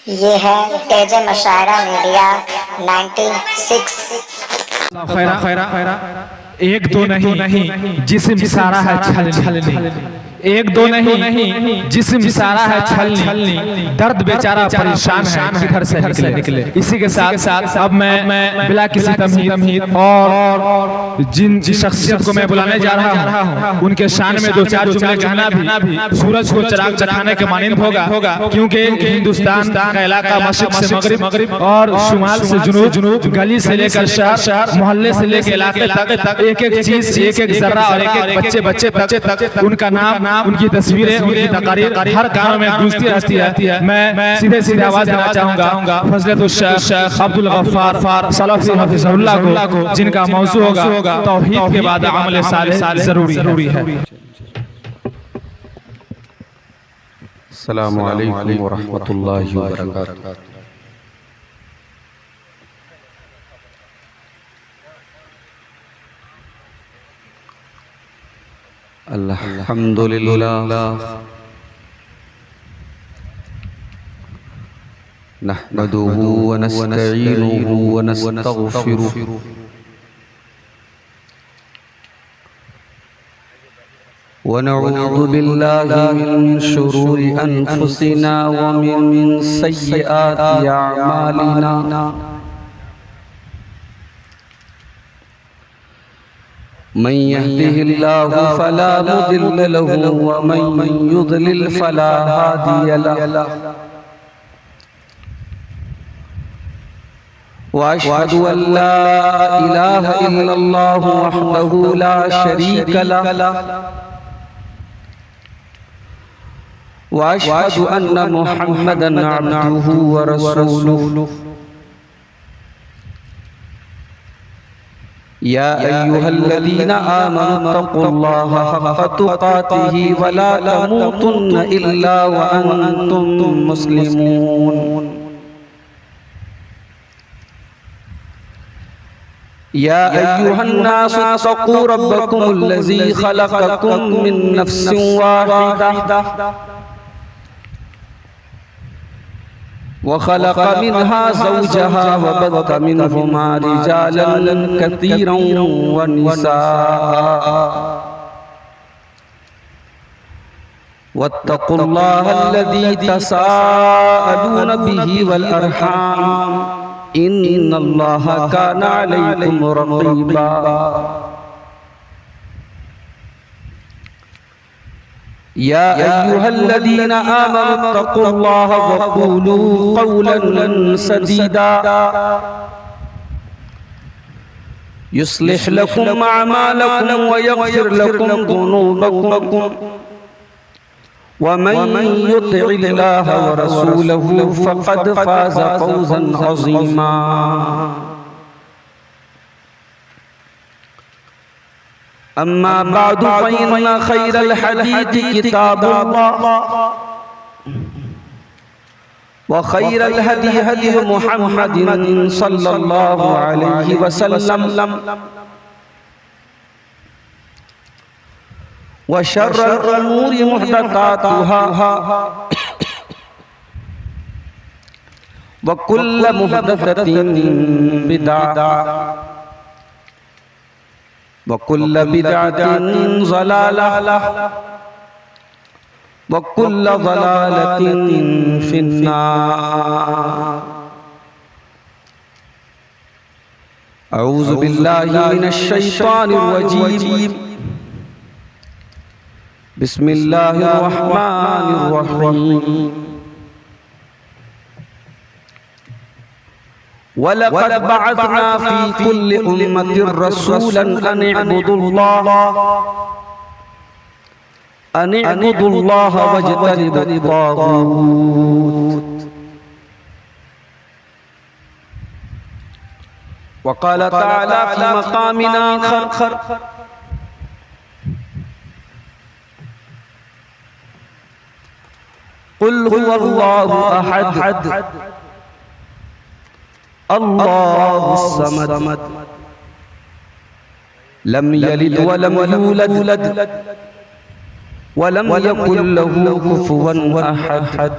ये है तेज मशायरा मीडिया 96। खैरा खैरा खैरा एक दो नहीं जिस्म सारा है छलनी, एक दो नहीं जिस्म सारा है छलनी, दर्द बेचारा परेशान है किधर से निकले। इसी के साथ साथ अब मैं बिला किसी तमहीद और जिन शख्सियत को मैं बुलाने जा रहा हूँ उनके शान में दो चार जुमले कहना भी सूरज को चिराग दिखाने के मानिंद होगा, क्योंकि हिंदुस्तान का इलाका मशरिक से मगरिब और शुमाल से जुनूब, गली से लेकर शहर, मोहल्ले से लेकर इलाके तक एक एक चीज, एक एक जर्रा और एक एक बच्चे तक उनका नाम, उनकी तस्वीरें, उनकी तकारीर हर काम में गूंजती रहती है। मैं सीधे आवाज देना चाहूंगा फजलतुल शेख अब्दुल गफ्फार सलफी हफिज़हुल्लाह को, जिनका मौजू होगा तौहीद के बाद अमल सालेह जरूरी है। अस्सलामु अलैकुम व रहमतुल्लाहि व बरकातुहू। अल्हम्दुलिल्लाह नहमदुहु व नस्तईनुहु व नस्तगफिरुहु व नऊज़ु बिल्लाहि मिन शुरूरि अनफुसिना व मिन सय्यिआति अअमालिना। मन यहदिहिल्लाहु फला मुदिल्ल लहु व मन युद्लिल फला हादिय लहु। व अशहदु अल्ला इलाहा इल्लल्लाहु वहदहु ला शरीक लहु व अशहदु अन्न मुहम्मदन अब्दुहु व रसूलुहु। या अय्युहल्लज़ीना आमनु तक़ुल्लाहा हक़्क़ तुक़ातिही व ला तमूतुन्न इल्ला व अंतुम मुस्लिमून। या अय्युहन्नासु इत्तक़ू रब्बकुमुल्लज़ी ख़लक़कुम मिन नफ़्सिन वाहिदा व ख़लक़ मिन्हा ज़ौजहा व बत्थ मिन्हुमा रिजालन कतीरन व निसाअ वत्तक़ुल्लाह अल्लज़ी तसाअलून बिही वल अरहाम इन्नल्लाह काना अलैकुम रक़ीबा। या अय्युहल्लज़ीना आमनु तक़ुल्लाह व क़ूलू क़ौलन सदीदा युस्लिह लकुम अअमालकुम व यग़फिर लकुम ज़ुनूबकुम व मन युतिइल्लाह व रसूलहु फ़क़द फ़ाज़ फ़ौज़न अज़ीमा। अम्मा बादु फ़इन्न खैरल हदीथि किताबुल्लाह व खैरल हदी हदी मुहम्मदिन सल्लल्लाहु अलैहि वसल्लम व शर्रल उमूरि मुहदसातुहा व कुल्ल मुहदसतिन बिदअह व कुल्ल बिदअतिन ज़लालह व कुल्ल ज़लालतिन फिन्नार। अऊज़ु बिल्लाहि मिनश शैतानिर रजीम। बिस्मिल्लाहिर रहमानिर रहीम। वलक़द बअसना फ़ी कुल्लि उम्मतिर रसूलन अन इअ्बुदुल्लाह वज्तनिबुत ताग़ूत। वक़ाल तआला फ़ी मक़ामिन आख़र क़ुल हुवल्लाहु अहद अल्लाहुस समद लम यलिद व लम यूलद व लम यकुल लहू कुफुवन अहद।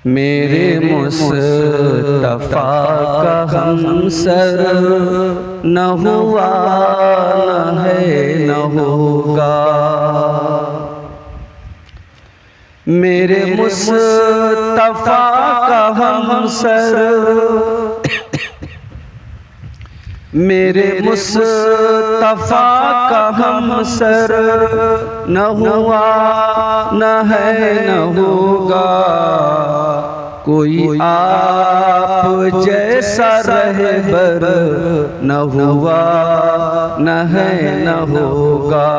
मेरे मुस्तफा का हमसर न हुआ न है न होगा। मेरे मुस्तफा का हमसर, मेरे मुस्तफा का हमसर न हुआ न है न होगा। कोई आप जैसा रहबर न हुआ न है न होगा।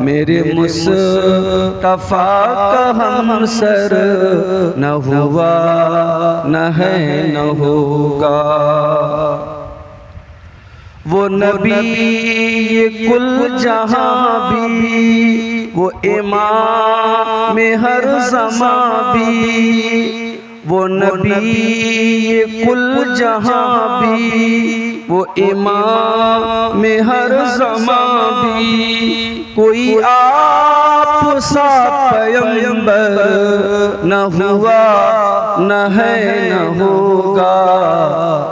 मेरे मुस्तफा का हमसर न हुआ न है न होगा। वो नबी ये कुल जहां भी, वो इमाम में हर ज़मां भी। वो नबी ये कुल जहां भी, वो इमाम में हर ज़मां भी। कोई आप सा पैगंबर न हुआ न है न होगा।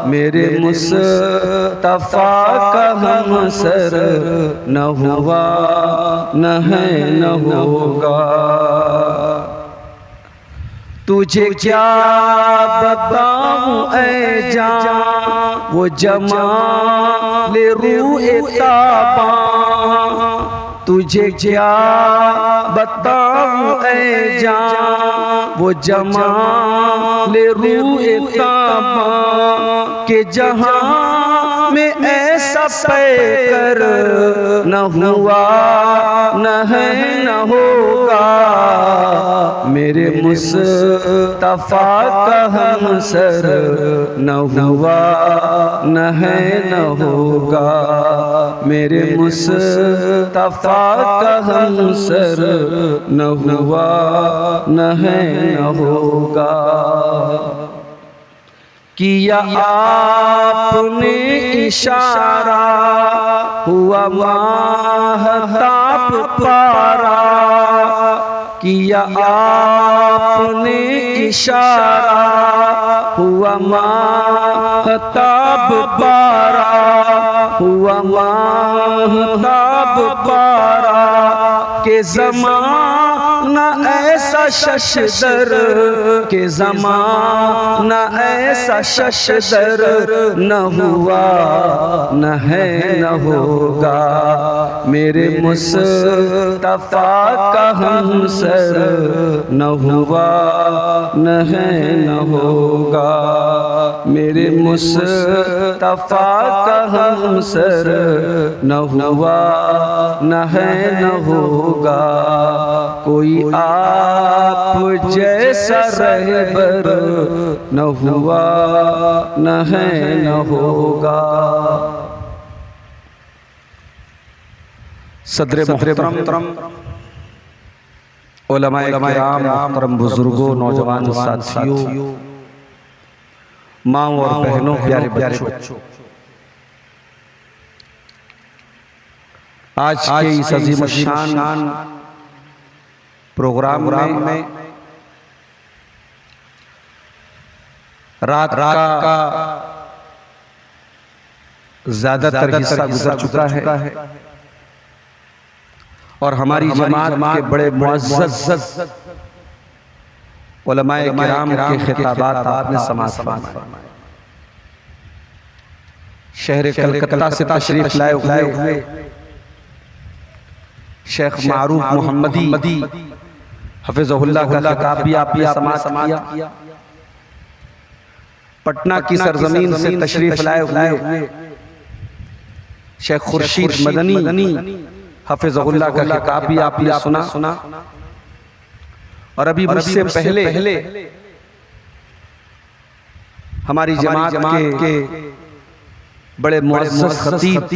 मेरे मुस्तफा का हमसर न हुआ न है न होगा। तुझे क्या बताऊं ऐ जान, वो जमाले रूए ताबा। तुझे क्या बताऊं ऐ जान, वो जमाले रूए ताबा। के जहां में ऐसा पैकर न हुआ न है न होगा। मेरे मुस्तफा का हमसर न हुआ न है न होगा। मेरे मुस्तफा का हमसर न हुआ न है न होगा। किया आपने इशारा, हुआ माहताब पारा। किया आपने इशारा, हुआ माहताब पारा। हुआ माहताब पारा। के ज़माना ऐसा शशदर, के ज़माना ऐसा शशदर न हुआ न है न होगा। मेरे मुस्तफा का हमसर न हुआ न है न होगा। मेरे मुस्तफा का हमसर न हुआ न है न होगा। कोई आप जैसा रहबर न हुआ न है न होगा। सदरे मोहतरम, उलमाए किराम, मोहतरम बुजुर्गों, नौजवान साथियों, माँ और बहनों, प्यारे बच्चों, आज के इस अजीम शान प्रोग्राम में रात का ज्यादातर हिस्सा गुजर चुका है और हमारी जमात के बड़े मुअज़्ज़ज़ उलमाए किराम के खिताबात आपने समाअत फरमाए। शहर कलकत्ता से तशरीफ लाए हुए शेख मारूफ मोहम्मदी हफिज़हुल्लाह का खिताब भी आपने समाअत किया। पटना की सरजमीन से तशरीफ लाए हुए शेख खुर्शीद मदनी हफिज़हुल्लाह का खिताब भी आपने सुना। और अभी मुझसे पहले हमारी जमात के बड़े मुअज़्ज़ज़ खतीब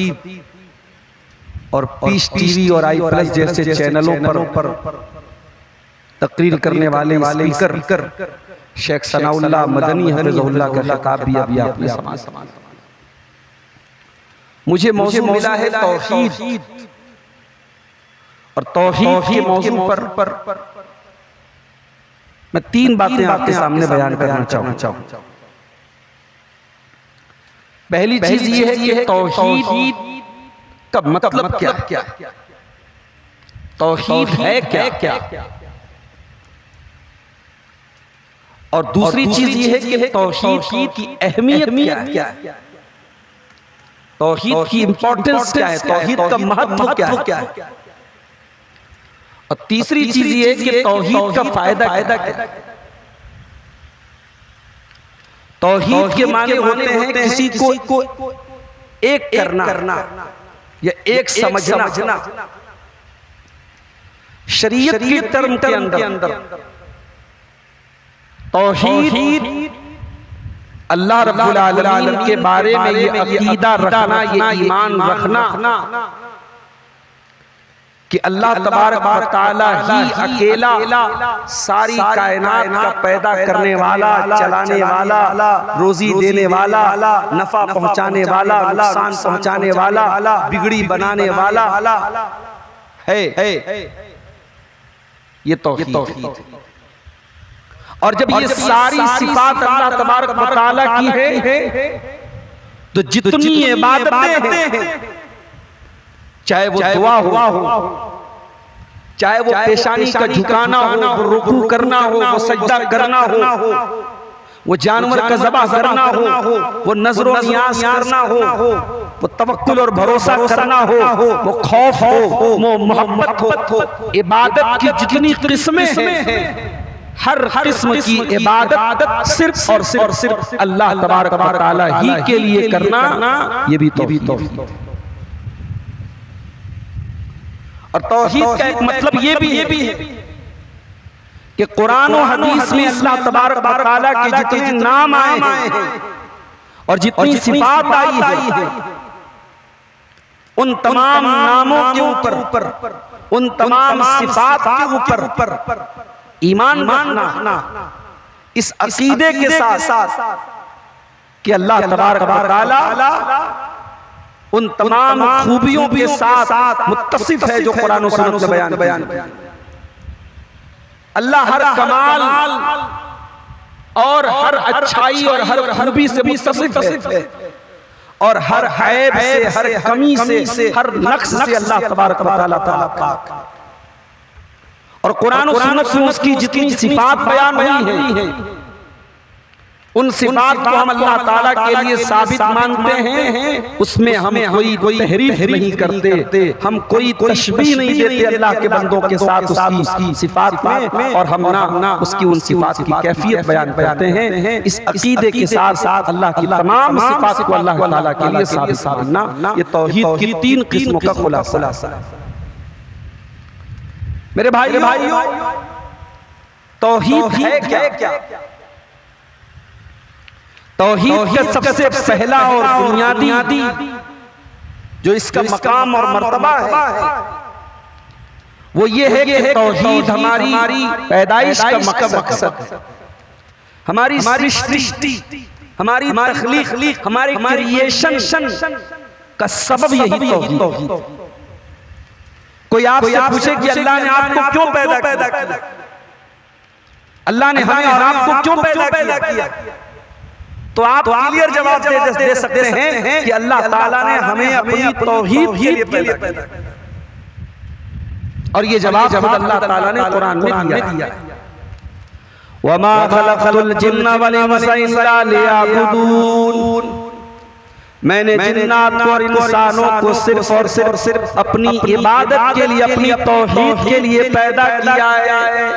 और पीस टीवी और आई प्लस जैसे चैनलों पर तकरीर करने वाले स्पीकर शेख सनाउल्लाह मदनी हफिज़हुल्लाह का खिताब भी अभी आपने समाअत। मुझे मौजू मिला है तौहीद, और तौहीद के मौजू पर मैं 3 बातें आपके सामने बयान करना चाहूंगा। पहली चीज ये है कि तौहीद का मतलब क्या, तौहीद है क्या, और दूसरी चीज ये है कि तौहीद की अहमियत क्या है, तौहीद की इंपॉर्टेंस क्या है, तौहीद का महत्व क्या है, और तीसरी चीज ये है कि तौहीद का फायदा क्या है। तौहीद के माने होते हैं किसी को एक करना या एक समझना। शरीयत के टर्म के अंदर तौहीद अल्लाह रब्बुल आलमीन के बारे में ये अकीदा रखना, ये ईमान रखना कि अल्लाह तबारक व तआला ही अकेला सारी कायनात का पैदा करने वाला, चलाने वाला, रोजी देने वाला, नफा पहुंचाने वाला, नुकसान पहुंचाने वाला, बिगड़ी बनाने वाला है। ये तौहीद। और जब ये सारी सिफात अल्लाह तबारक व तआला की है तो जितनी इबादतें हैं, चाहे वो दुआ हो, चाहे वो पेशानी का झुकाना हो, वो रुकू करना हो, वो सजदा करना हो, वो जानवर का ज़बह करना हो, वो नजर नियाज करना हो, वो तवक्कुल और भरोसा करना हो, वो खौफ हो, वो मोहब्बत हो, इबादत की जितनी किस्में हैं, हर किस्म की इबादत सिर्फ और सिर्फ अल्लाह तबारक व तआला ही के लिए करना, ये भी तौहीद है। और तौहीद का एक मतलब ये भी है कि कुरान और हदीस में अल्लाह तबारक व तआला के जितने नाम आए हैं और जितनी सिफात आई है, उन तमाम नामों के ऊपर, उन तमाम सिफात के ऊपर ईमान रखना, इस अकीदे के साथ कि अल्लाह तबारक व तआला उन तमाम खूबियों के साथ मुत्तसिफ है जो कुरान और सुन्नत में बयान। अल्लाह हर कमाल और हर अच्छाई और हर खूबी से मुत्तसिफ है, और हर ऐब से, हर कमी से, हर नक्स से अल्लाह तबारक व तआला पाक। और कुरान और सुन्नत में उसकी जितनी सिफात बयान हुई है, उन सिफात को हम अल्लाह ताला के लिए साबित मानते हैं, उसमें हम कोई तहरीफ नहीं करते, हम कोई तशबीह नहीं देते अल्लाह के बंदों के साथ उसकी सिफात में, और हम ना उसकी उन सिफात की कैफियत बयान करते हैं। इस अकीदे के साथ अल्लाह की तमाम सिफात को अल्लाह ताला के लिए साबित मानना, ये तौहीद की 3 किस्मों का खुलासा है। मेरे भाइयों, तौहीद है क्या? तौहीद का सबसे पहला और बुनियादी जो इसका मकाम और मर्तबा है, वो ये है कि तौहीद हमारी पैदाइश का मकसद है, हमारी सृष्टि, हमारी तख्लीक, हमारी क्रिएशन का सबब यही तौहीद। कोई आपसे पूछे कि अल्लाह ने आपको क्यों पैदा किया, अल्लाह ने हमें और आपको क्यों पैदा किया, तो आप क्लियर जवाब दे सकते हैं कि अल्लाह ताला ने हमें अपनी तौहीद के लिए पैदा किया। और ये जवाब खुद अल्लाह ताला ने कुरान में दिया, वमा खलक़तुल जिन्ना वल इंसा इल्ला लियअबुदून, मैंने जिन्नात और इंसानों को सिर्फ और सिर्फ अपनी इबादत के लिए, अपनी तौहीद के लिए पैदा किया है।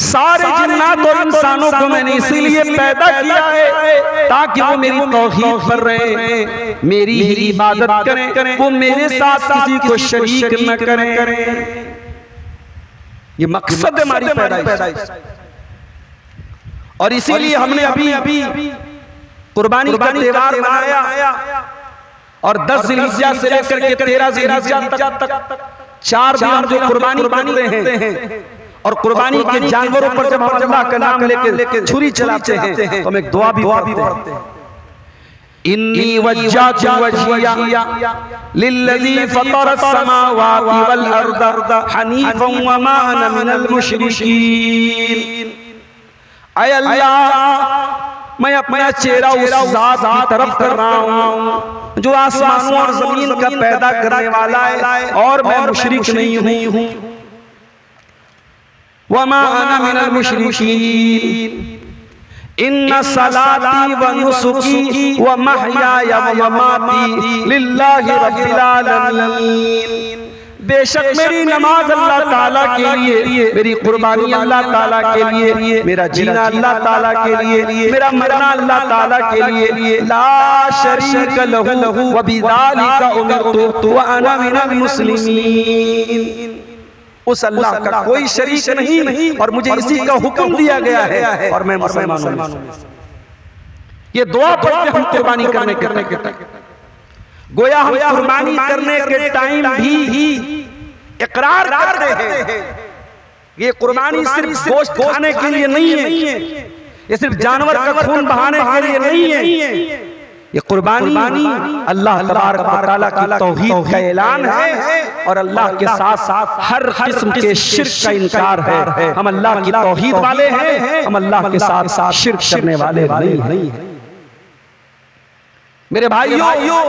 सारे जिन्नात और इंसानों को मैंने इसीलिए पैदा किया है ताकि वो मेरी तौहीद पर रहें, मेरी ही इबादत करें, वो मेरे साथ किसी को शरीक न करें। ये मकसद है हमारी पैदाइश। और इसीलिए हमने अभी कुर्बानी का त्योहार मनाया, और 10 ज़िलहिज्जा से लेकर के 13 ज़िलहिज्जा तक 4 दिन जो कुर्बानी करते हैं, और कुर्बानी के जानवरों पर जब हम अल्लाह का नाम लेके छुरी चलाते हैं तो हम एक दुआ भी पढ़ते हैं इन्नी वज्जहतु वजहिया लिल्लज़ी फ़तरस-समावाति वल अर्द हनीफ़न व मा अना मिनल मुशरिकीन। ऐ अल्लाह, मैं अपना चेहरा उस ज़ात की तरफ कर रहा हूँ जो आसमानों और ज़मीन का पैदा करने वाला है, और मैं मुशरिक नहीं हूँ। व मा अना मिनल मुशरिकीन। इन्ना सलाती व नुसुकी व महयाया व ममाती लिल्लाहि रब्बिल आलमीन। बेशक मेरी नमाज अल्लाह ताला के लिए, मेरी कुर्बानी अल्लाह ताला के लिए, मेरा जीना अल्लाह ताला के लिए, मेरा मरना अल्लाह ताला के लिए। ला शरीक लहू व बिज़ालिका उमिरतु व अना मिनल मुस्लिमीन। उस अल्लाह का कोई शरीक नहीं और मुझे इसी का हुक्म दिया गया है और मैं मुसलमान हूं। ये दुआ पढ़ते हम कुर्बानी करने के गोया हम कुर्बानी करने के टाइम भी इकरार करते हैं ये कुर्बानी सिर्फ गोश्त खाने के लिए नहीं है, ये सिर्फ जानवर का खून बहाने के लिए नहीं है। ये कुर्बानी अल्लाह तबारक व तआला की तौहीद का ऐलान है और अल्लाह के साथ साथ हर किस्म के शिर्क का इनकार है। हम अल्लाह की तौहीद वाले हैं, हम अल्लाह के साथ साथ शिर्क करने वाले नहीं हैं। मेरे भाइयों,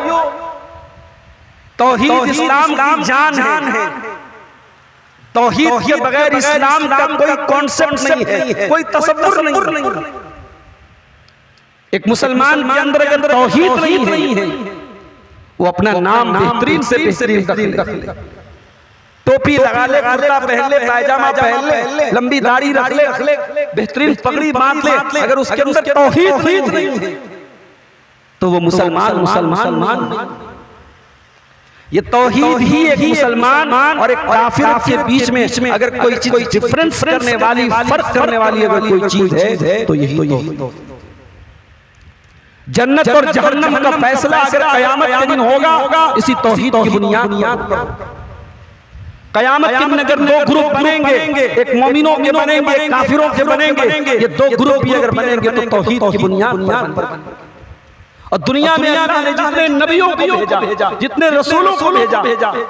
तौहीद इस्लाम की जान है। तौहीद के बगैर इस्लाम का कोई कॉन्सेप्ट नहीं है, कोई तसव्वुर नहीं। एक मुसलमान के अंदर अगर तौहीद नहीं है, वो अपना नाम बेहतरीन से बेहतरीन रख ले, टोपी लगा ले, कुर्ता पहन ले, पायजामा पहन ले, लंबी दाढ़ी रख ले, बेहतरीन पगड़ी बांध ले, अगर उसके अंदर तौहीद नहीं है तो वो मुसलमान। ये तौहीद ही एक मुसलमान और एक काफिर के बीच में अगर कोई चीज डिफरेंस करने वाली, फर्क करने वाली अगर कोई चीज है तो यही तौहीद। जन्नत और जहन्नम का फैसला अगर कयामत के दिन होगा इसी तौहीद की बुनियाद पर। कयामत के दिन अगर दो ग्रुप बनेंगे, एक मोमिनों के बनेंगे, एक काफिरों के बनेंगे, ये दो ग्रुप भी अगर बनेंगे तो तौहीद की बुनियाद पर। और दुनिया में अल्लाह ने जितने नबियों को भेजा, जितने रसूलों को भेजा,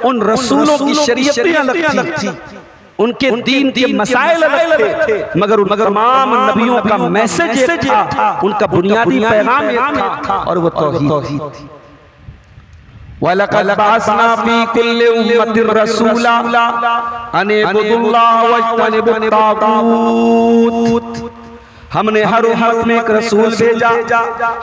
उन रसूलों की शरीयतें अलग थी, उनके दीन के मसाइल अलग थे, मगर तमाम नबियों का मैसेज एक था, उनका बुनियादी पैगाम एक था और वो तौहीद थी। वलक़द बअसना फी कुल्लि उम्मतिन रसूला अन इब्दुल्लाह वज्तनिबुत तागूत। हमने हर उम्मत में एक रसूल भेजा,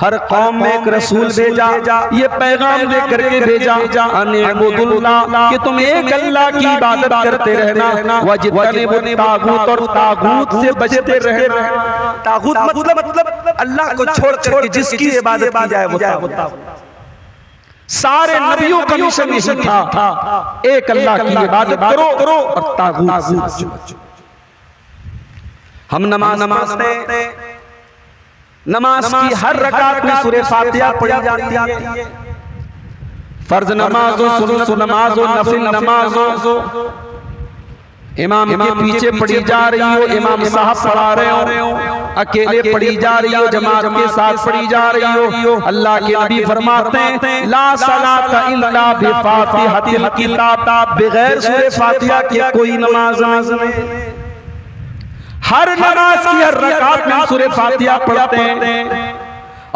हर कौम में एक रसूल भेजा, ये पैगाम लेकर के भेजा अन इब्दुल्लाह कि तुम एक अल्लाह की इबादत करते रहना, वज्तनिबुत तागूत और तागूत से बचते रहना। तागूत मतलब अल्लाह को छोड़ कर जिसकी इबादत की जाए वो तागूत। सारे नबियों का मिशन यही था, एक अल्लाह की इबादत करो और तागूत। हम नमाज की हर रकात में सूरह फातिहा पढ़ी जाती है। फर्ज नमाज हो, सुन्नत नमाज हो, नफिल नमाज हो, इमाम के पीछे पढ़ी जा रही हो, इमाम साहब पढ़ा रहे हो, अकेले पढ़ी जा रही हो, जमात के साथ पढ़ी जा रही हो। अल्लाह के नबी फरमाते हैं ला सलाता इल्ला बिफातिहातिल किताब, बगैर सूरह फातिहा के कोई नमाज नहीं। हर नमाज की हर रकात में सूरह फातिहा पढ़ते हैं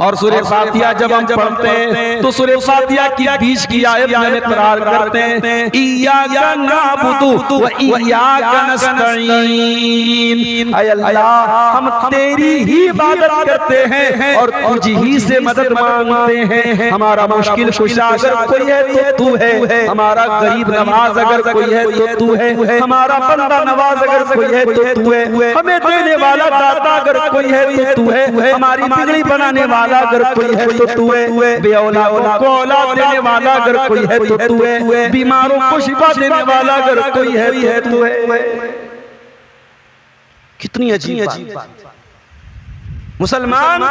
और सूरह फातिहा जब हम पढ़ते हैं तो सूरह फातिहा की बीच की आयत में इकरार करते हैं इय्याका नअबुदु व इय्याका नस्तईन। ऐ अल्लाह, हम तेरी ही इबादत करते हैं और तुझ ही से मदद मांगते हैं। हमारा मुश्किल कुशा अगर कोई है तो तू है, हमारा गरीब नवाज अगर कोई है तो तू है, हमारा बंदा नवाज अगर कोई है तो तू है, हमें देने वाला दाता अगर कोई है तो तू है, हमारी बिगड़ी बनाने वाला अगर कोई है तो तू है, बेऔलादों को औलाद देने वाला अगर कोई है तो तू है, बीमारों को शिफा देने वाला अगर कोई है तो तू है। कितनी अजीब बात। मुसलमान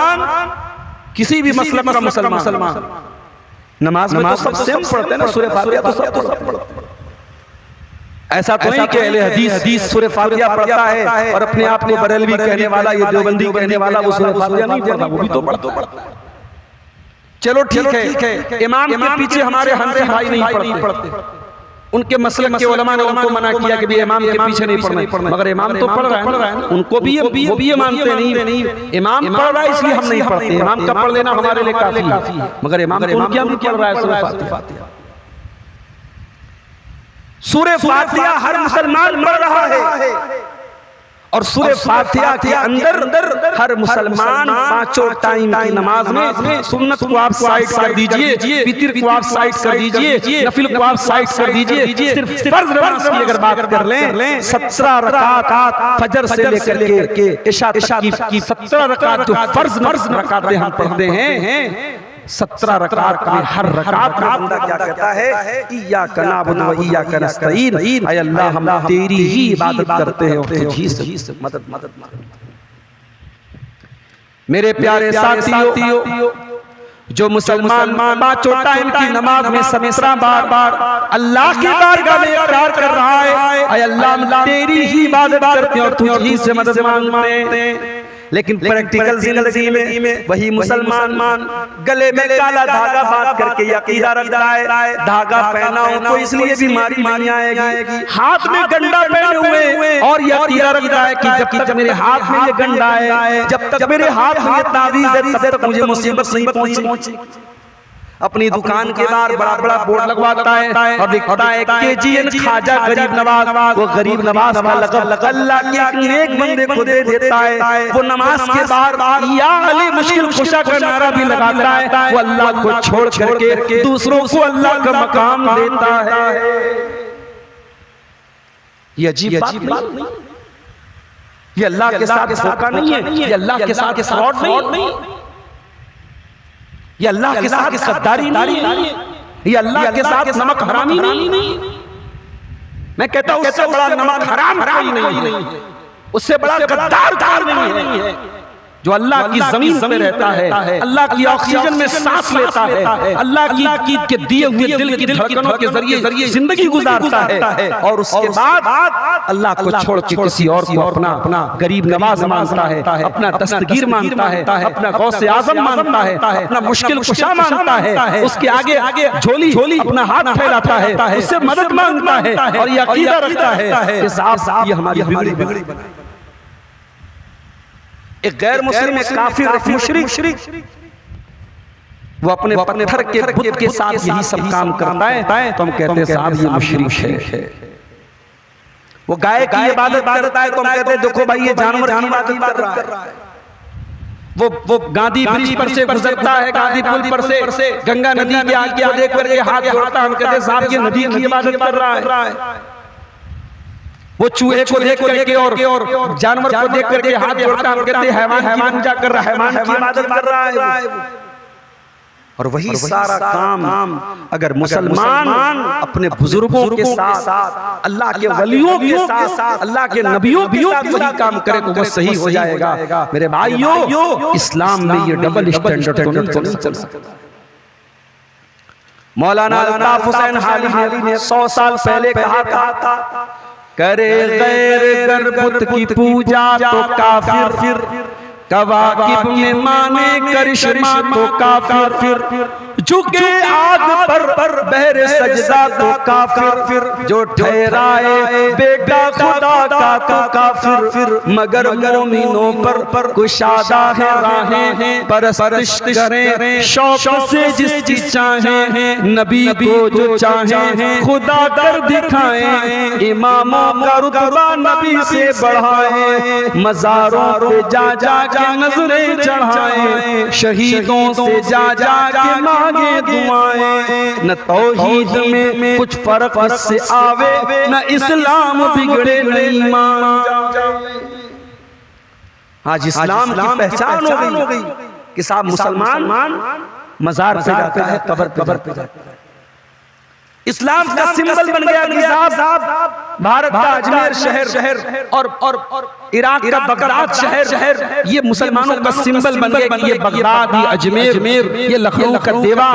किसी भी मसलब का मुसलमान नमाज में तो सब सेम पढ़ते हैं ना, सूरह फातिहा तो सब पढ़ते हैं। ऐसा तो नहीं कि अहले हदीस सूरह फातिहा पढ़ता है और अपने आप को बरेलवी कहने वाला, ये देवबंदी कहने वाला वो सूरह फातिहा नहीं पढ़ता, वो भी तो पढ़ता है। चलो ठीक है, इमाम के पीछे हमारे हनफी भाई नहीं पढ़ते, उनके मसलक के उलमा ने उनको मना किया कि भी इमाम के पीछे नहीं पढ़ना, मगर इमाम तो पढ़ रहा है, उनको भी ये मानते नहीं, इमाम पढ़ रहा है इसलिए हम नहीं पढ़ते, इमाम का पढ़ लेना हमारे लिए काफी है, मगर इमाम क्या पढ़ रहा है सूरह फातिहा हर मुसलमान पढ़ रहा है, और सूरह फातिहा के अंदर हर मुसलमान पांचों टाइम की नमाज में सुन्नत को आप साइड कर दीजिए, वितर को आप साइड कर दीजिए, नफिल को आप साइड कर दीजिए, सिर्फ फर्ज नमाज की अगर बात कर लें 17 रकात फजर से लेकर के इशा तक की 17 रकात जो फर्ज रकातें हम पढ़ते हैं, 17 रकात में हर रकात में बंदा क्या कहता है, इय्याका नअबुदु व इय्याका नस्तईन, ऐ अल्लाह हम तेरी ही इबादत करते हैं और तुझी से मदद। मेरे प्यारे साथियों, जो मुसलमान पांचों टाइम की नमाज में 17 बार अल्लाह की बारगाह में इकरार कर रहा है, ऐ अल्लाह हम तेरी ही इबादत करते हैं और तुझी से मदद मांगते हैं, लेकिन प्रैक्टिकल जिंदगी में वही मुसलमान गले में काला धागा बांध करके अकीदा रखता है, धागा पहना हो तो इसलिए बीमारी नहीं आएगी, हाथ में गंडा पहने हुए और ये अकीदा रखता है कि जब तक मेरे हाथ में ये गंडा है, जब तक मेरे हाथ में ये तावीज़ है, तब तक मुझे मुसीबत नहीं पहुंची। अपनी दुकान के बाहर बड़ा बोर्ड लगवाता है और लिखता है KGN ख्वाजा गरीब नवाज, वो गरीब नवाज का लक़ब अल्लाह के नेक बंदे को दे देता है, वो नमाज के बाहर या अली मुश्किल कुशा का नारा भी लगाता है, वो अल्लाह को छोड़ करके दूसरों को अल्लाह का मकाम देता है। ये अजीब बात नहीं, ये अल्लाह के साथ धोखा नहीं है, ये अल्लाह के साथ फ्रॉड नहीं, ये अल्लाह के साथ गद्दारी नहीं, ये अल्लाह के साथ नमक हरामी नहीं। मैं कहता हूं उससे बड़ा नमक हराम कोई नहीं है, उससे बड़ा गद्दार नहीं है, जो अल्लाह की जमीन पे रहता है, अल्लाह की ऑक्सीजन में सांस लेता है, अल्लाह की के दिए हुए दिल की धड़कनों के जरिए जिंदगी गुजारता है, और उसके बाद अल्लाह को छोड़ के किसी और को अपना गरीब नवाज मानता है, अपना दस्तगीर मानता है, अपना गौसे आजम मानता है, अपना मुश्किल कुशा मानता है, उसके आगे झोली अपना हाथ फैलाता है, उससे मदद मांगता है और ये अकीदा रखता है कि साहब ये हमारी बिगड़ी बनाई। एक गैर मुस्लिम, एक काफिर, एक मुशरिक, वो अपने पत्थर के बुत के साथ यही सब काम करता है, तो हम कहते हैं साहब ये मुशरिक है। वो गाय की इबादत करता है तो हम कहते हैं देखो भाई ये जानवर की इबादत कर रहा है। वो गांधी ब्रिज पर से गुजरता है, गांधी पुल पर से गंगा नदी के आगे देख करके हाथ जोड़ता है, हम कहते हैं साहब ये नदी की इबादत कर रहा है। वो चूहे को देख करके और जानवर को देख करके हाथ जोड़ता है, हम कहते हैं हैवान की पूजा कर रहा है, हैवान की इबादत कर रहा है। और वही सारा काम अगर मुसलमान अपने बुजुर्गों के साथ, अल्लाह के वलियों के साथ, अल्लाह के नबियों के साथ वही काम करे तो वो सही हो जाएगा। मेरे भाइयों, इस्लाम में ये डबल स्टैंडर्ड तो नहीं चल सकता। मौलाना अल्ताफ हुसैन हाली ने 100 साल पहले कहा था, करे गैर गरबुत की पूजा तो काफिर, कवाकिब में माने करिश्मा तो काफिर, झुके आग पर बहरे सजदा तो काफिर, जो ठहराए बेटा खुदा का तो काफिर, मगर मोमिनों पर कुशादा है राहें, परस्तिश करें शौक से जिसकी चाहें, नबी को जो चाहें खुदा कर दिखाएं, इमामों का रुतबा नबी से बढ़ाएं, मज़ारों पे जा के नजरें चढ़ाएं, शहीदों से जा के मांगे दुआएं, न तौहीद में कुछ फर्क इससे आवे, न इस्लाम बिगड़े न ईमान जाए। आज इस्लाम की पहचान हो गई कि साहब मुसलमान मजार पे जाता है, कब्र पे जाता है। इस्लाम का सिंबल बन गया कि साहब भारत का अजमेर शहर और इराक का बगदाद शहर, ये मुसलमानों का सिंबल बन गया कि ये बगदाद, ये अजमेर, ये लखनऊ का देवा,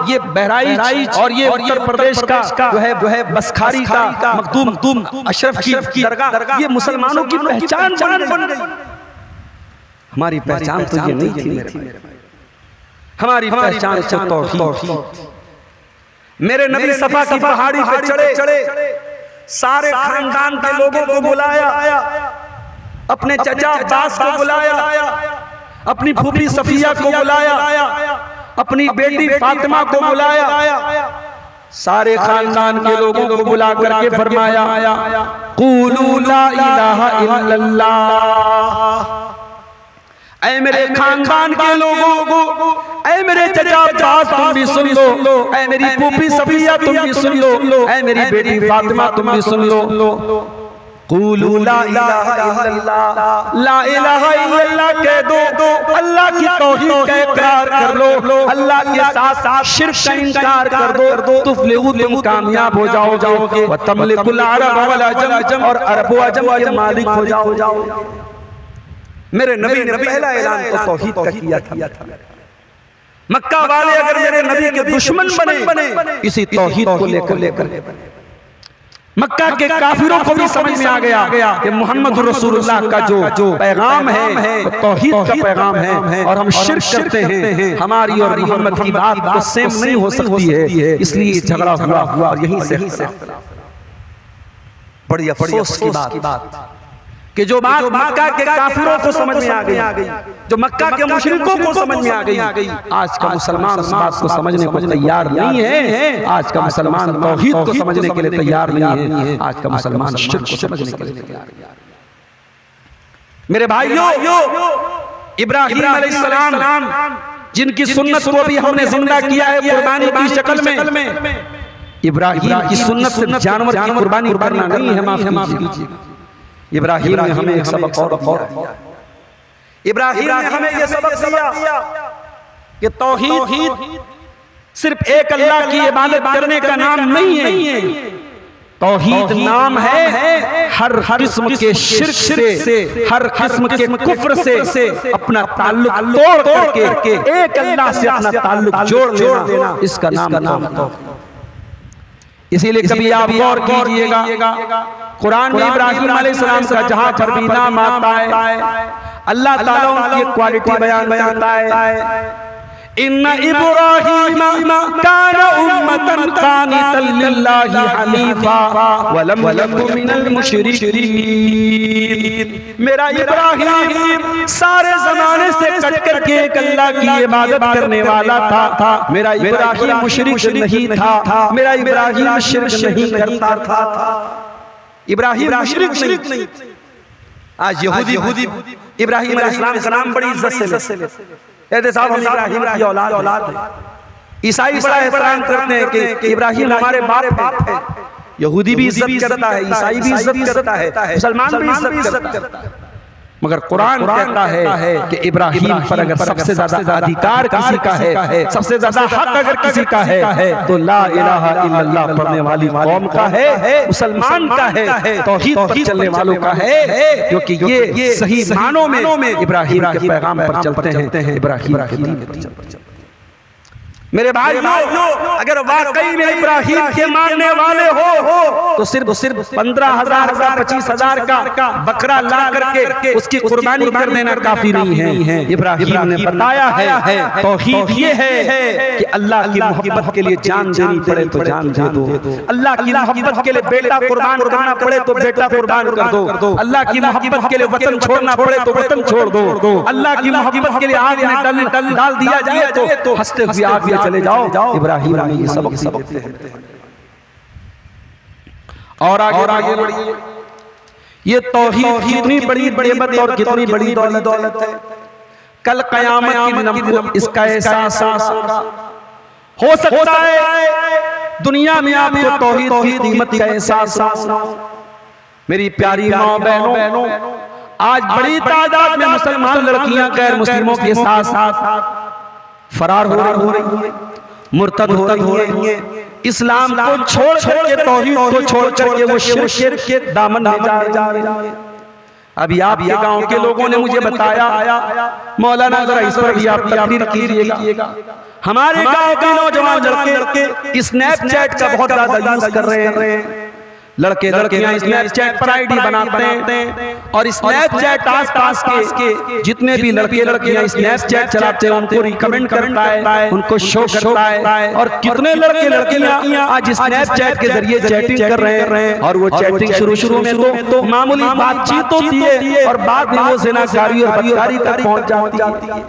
ये बहराइच और ये उत्तर प्रदेश का जो है बसखारी का मखदूम अशरफ की दरगाह, ये मुसलमानों की पहचान बन गई। हमारी पहचान तो ये नहीं थी मेरे भाई। हमारी पहचान तो तौहीद। मेरे नबी सफा की पहाड़ी पे चढ़े, सारे खानदान के लोगों को बुलाया, अपने चचा अब्बास को बुलाया, अपनी फूफी सफिया को बुलाया, अपनी बेटी फातिमा को बुलाया, सारे खानदान के लोगों को बुला करके फरमाया, क़ूलू ला इलाहा इल्लल्लाह। ऐ मेरे खानदान के लोगों, ऐ मेरे चचा अब्बास तुम भी सुन लो, ऐ मेरी फूफी सफिया तुम भी सुन लो, ऐ मेरी बेटी फातिमा तुम भी सुन लो। क़ूलू ला इलाहा इल्लल्लाह, ला इलाहा इल्लल्लाह कह दो, अल्लाह की तौहीद का इकरार कर लो, अल्लाह के साथ शिर्क का इनकार कर दो, तुफ्लिहू तुम कामयाब हो जाओगे, व तमलिकुल अरब वल अजम, और अरब व अजम के मालिक हो जाओ। मेरे नबी ने पहला ऐलान तो तौहीद का किया था। मक्का वाले अगर मेरे नबी के दुश्मन बने इसी तौहीद को लेकर, मक्का के काफिरों को भी समझ में आ गया कि मोहम्मद रसूलुल्लाह का जो पैगाम है वो तौहीद का पैगाम है, और हम शिर्क करते हैं, हमारी और मोहम्मद की बात तो सेम नहीं हो सकती है, इसलिए झगड़ा हुआ और यहीं से बड़ी अफसोस की बात कि जो बात मक्का के काफिरों को समझ में आ गई, जो मक्का के मुशरिकों को समझ में आ गई, आज का मुसलमान उस बात को समझने को तैयार नहीं है। आज का मुसलमान तौहीद को समझने के लिए तैयार नहीं है, आज का मुसलमान शिर्क को समझने के लिए तैयार है। मेरे भाइयों, इब्राहीम अलैहिस्सलाम जिनकी सुन्नत को भी हमने जिंदा किया है कुर्बानी की शक्ल में, इब्राहीम की सुन्नत सिर्फ जानवर की कुर्बानी करना नहीं है, माफ कीजिए। इब्राहीम ने हमें एक सबक और दिया। इब्राहीम ने हमें यह सबक दिया कि तौहीद सिर्फ एक अल्लाह की इबादत करने का नाम नहीं है, तौहीद नाम है हर किस्म के शिर्क से, हर किस्म के कुफ्र से अपना ताल्लुक तोड़ करके एक अल्लाह से अपना ताल्लुक जोड़ लेना, इसका नाम तौहीद। इसीलिए कभी आप गौर कीजिएगा, कुरान में इब्राहीम अलैहिस्सलाम का जहां पर भी नाम आता है, अल्लाह ताला उनकी क्वालिटी बयान करता है। इन्ना इब्राहीम काना उम्मतन कानितन लिल्लाहि हनीफा वलम यकु मिनल मुशरिकीन। मेरा इब्राहीम सारे जमाने से कट करके एक अल्लाह की इबादत करने वाला था। मेरा इब्राहीम मुशरिक नहीं था, मेरा इब्राहीम शिर्क नहीं करता था। इब्राहीम मुशरिक नहीं। आज यहूदी इब्राहीम अलैहिस्सलाम का नाम बड़ी इज्जत से लेते हैं, कहते साहब हम इब्राहीम की औलाद है। ईसाई बड़ा एहतराम करते हैं कि इब्राहीम हमारे बाप है। यहूदी भी इज्जत करता है, ईसाई भी इज्जत करता है, मुसलमान भी इज्जत करता है, मगर कुरान कहता है कि इब्राहीम पर अगर सबसे ज्यादा अधिकार किसी का है, सबसे ज्यादा हक अगर किसी का है तो ला इलाहा इल्लल्लाह पढ़ने वाली कौम का है, मुसलमान का है, तौहीद पर चलने वालों का है, क्योंकि ये सही मानों में इब्राहीम के पैगाम पर चलते हैं, इब्राहीम के दीन पर चलते हैं। मेरे भाई अगर वाकई में इब्राहीम के मानने वाले हो तो सिर्फ 15,000 का 25,000 का बकरा ला करके उसकी कुर्बानी कर देना काफी नहीं है। इब्राहीम ने बताया है तौहीद ये है कि अल्लाह की मोहब्बत के लिए जान देनी पड़े तो जान दे दो, अल्लाह की मोहब्बत के लिए बेटा कुर्बान करना पड़े तो बेटा कुर्बान कर दो, अल्लाह की मोहब्बत के लिए वतन छोड़ना पड़े तो वतन छोड़ दो, अल्लाह की मोहब्बत के लिए आग में डाल दिया जाए तो हंसते हुए आग में चले जाओ। इब्राहीम ने ये सबक देते हैं। और आगे बढ़िए, ये तौहीद कितनी बड़ी नेमत और कितनी बड़ी दौलत है। कल क़यामत के दिन हमको इसका एहसास हो सकता है। दुनिया में आपको तौहीद की कीमत का एहसास हो। मेरी प्यारी माँ बहनों, आज बड़ी तादाद में मुसलमान लड़कियां गैर मुस्लिमों के साथ फरार हो रही है, मुर्तद हो रही है, इस्लाम को छोड़ करके तौहीद को छोड़ करके वो शिर्क के दामन में जा रही है। अभी आपके गांव के लोगों ने मुझे बताया, मौलाना जरा इस पर भी आप तकरीर कीजिएगा। हमारे गांव के नौजवान लड़के स्नैपचैट का बहुत ज्यादा यूज कर रहे हैं। लड़के लड़कियां स्नैपचैट पर आईडी बनाते हैं और स्नैपचैट आसपास के जितने भी लड़के लड़कियां स्नैपचैट चलाते हैं उनको रिकमेंड करता है, उनको शो करता है। और कितने लड़के लड़कियां आज स्नैपचैट के जरिए चैटिंग कर रहे हैं और वो चैटिंग शुरू में तो मामूली बातचीत होती है और बाद में वो ज़िनाकारी और बदकारी तक पहुंच जाती है।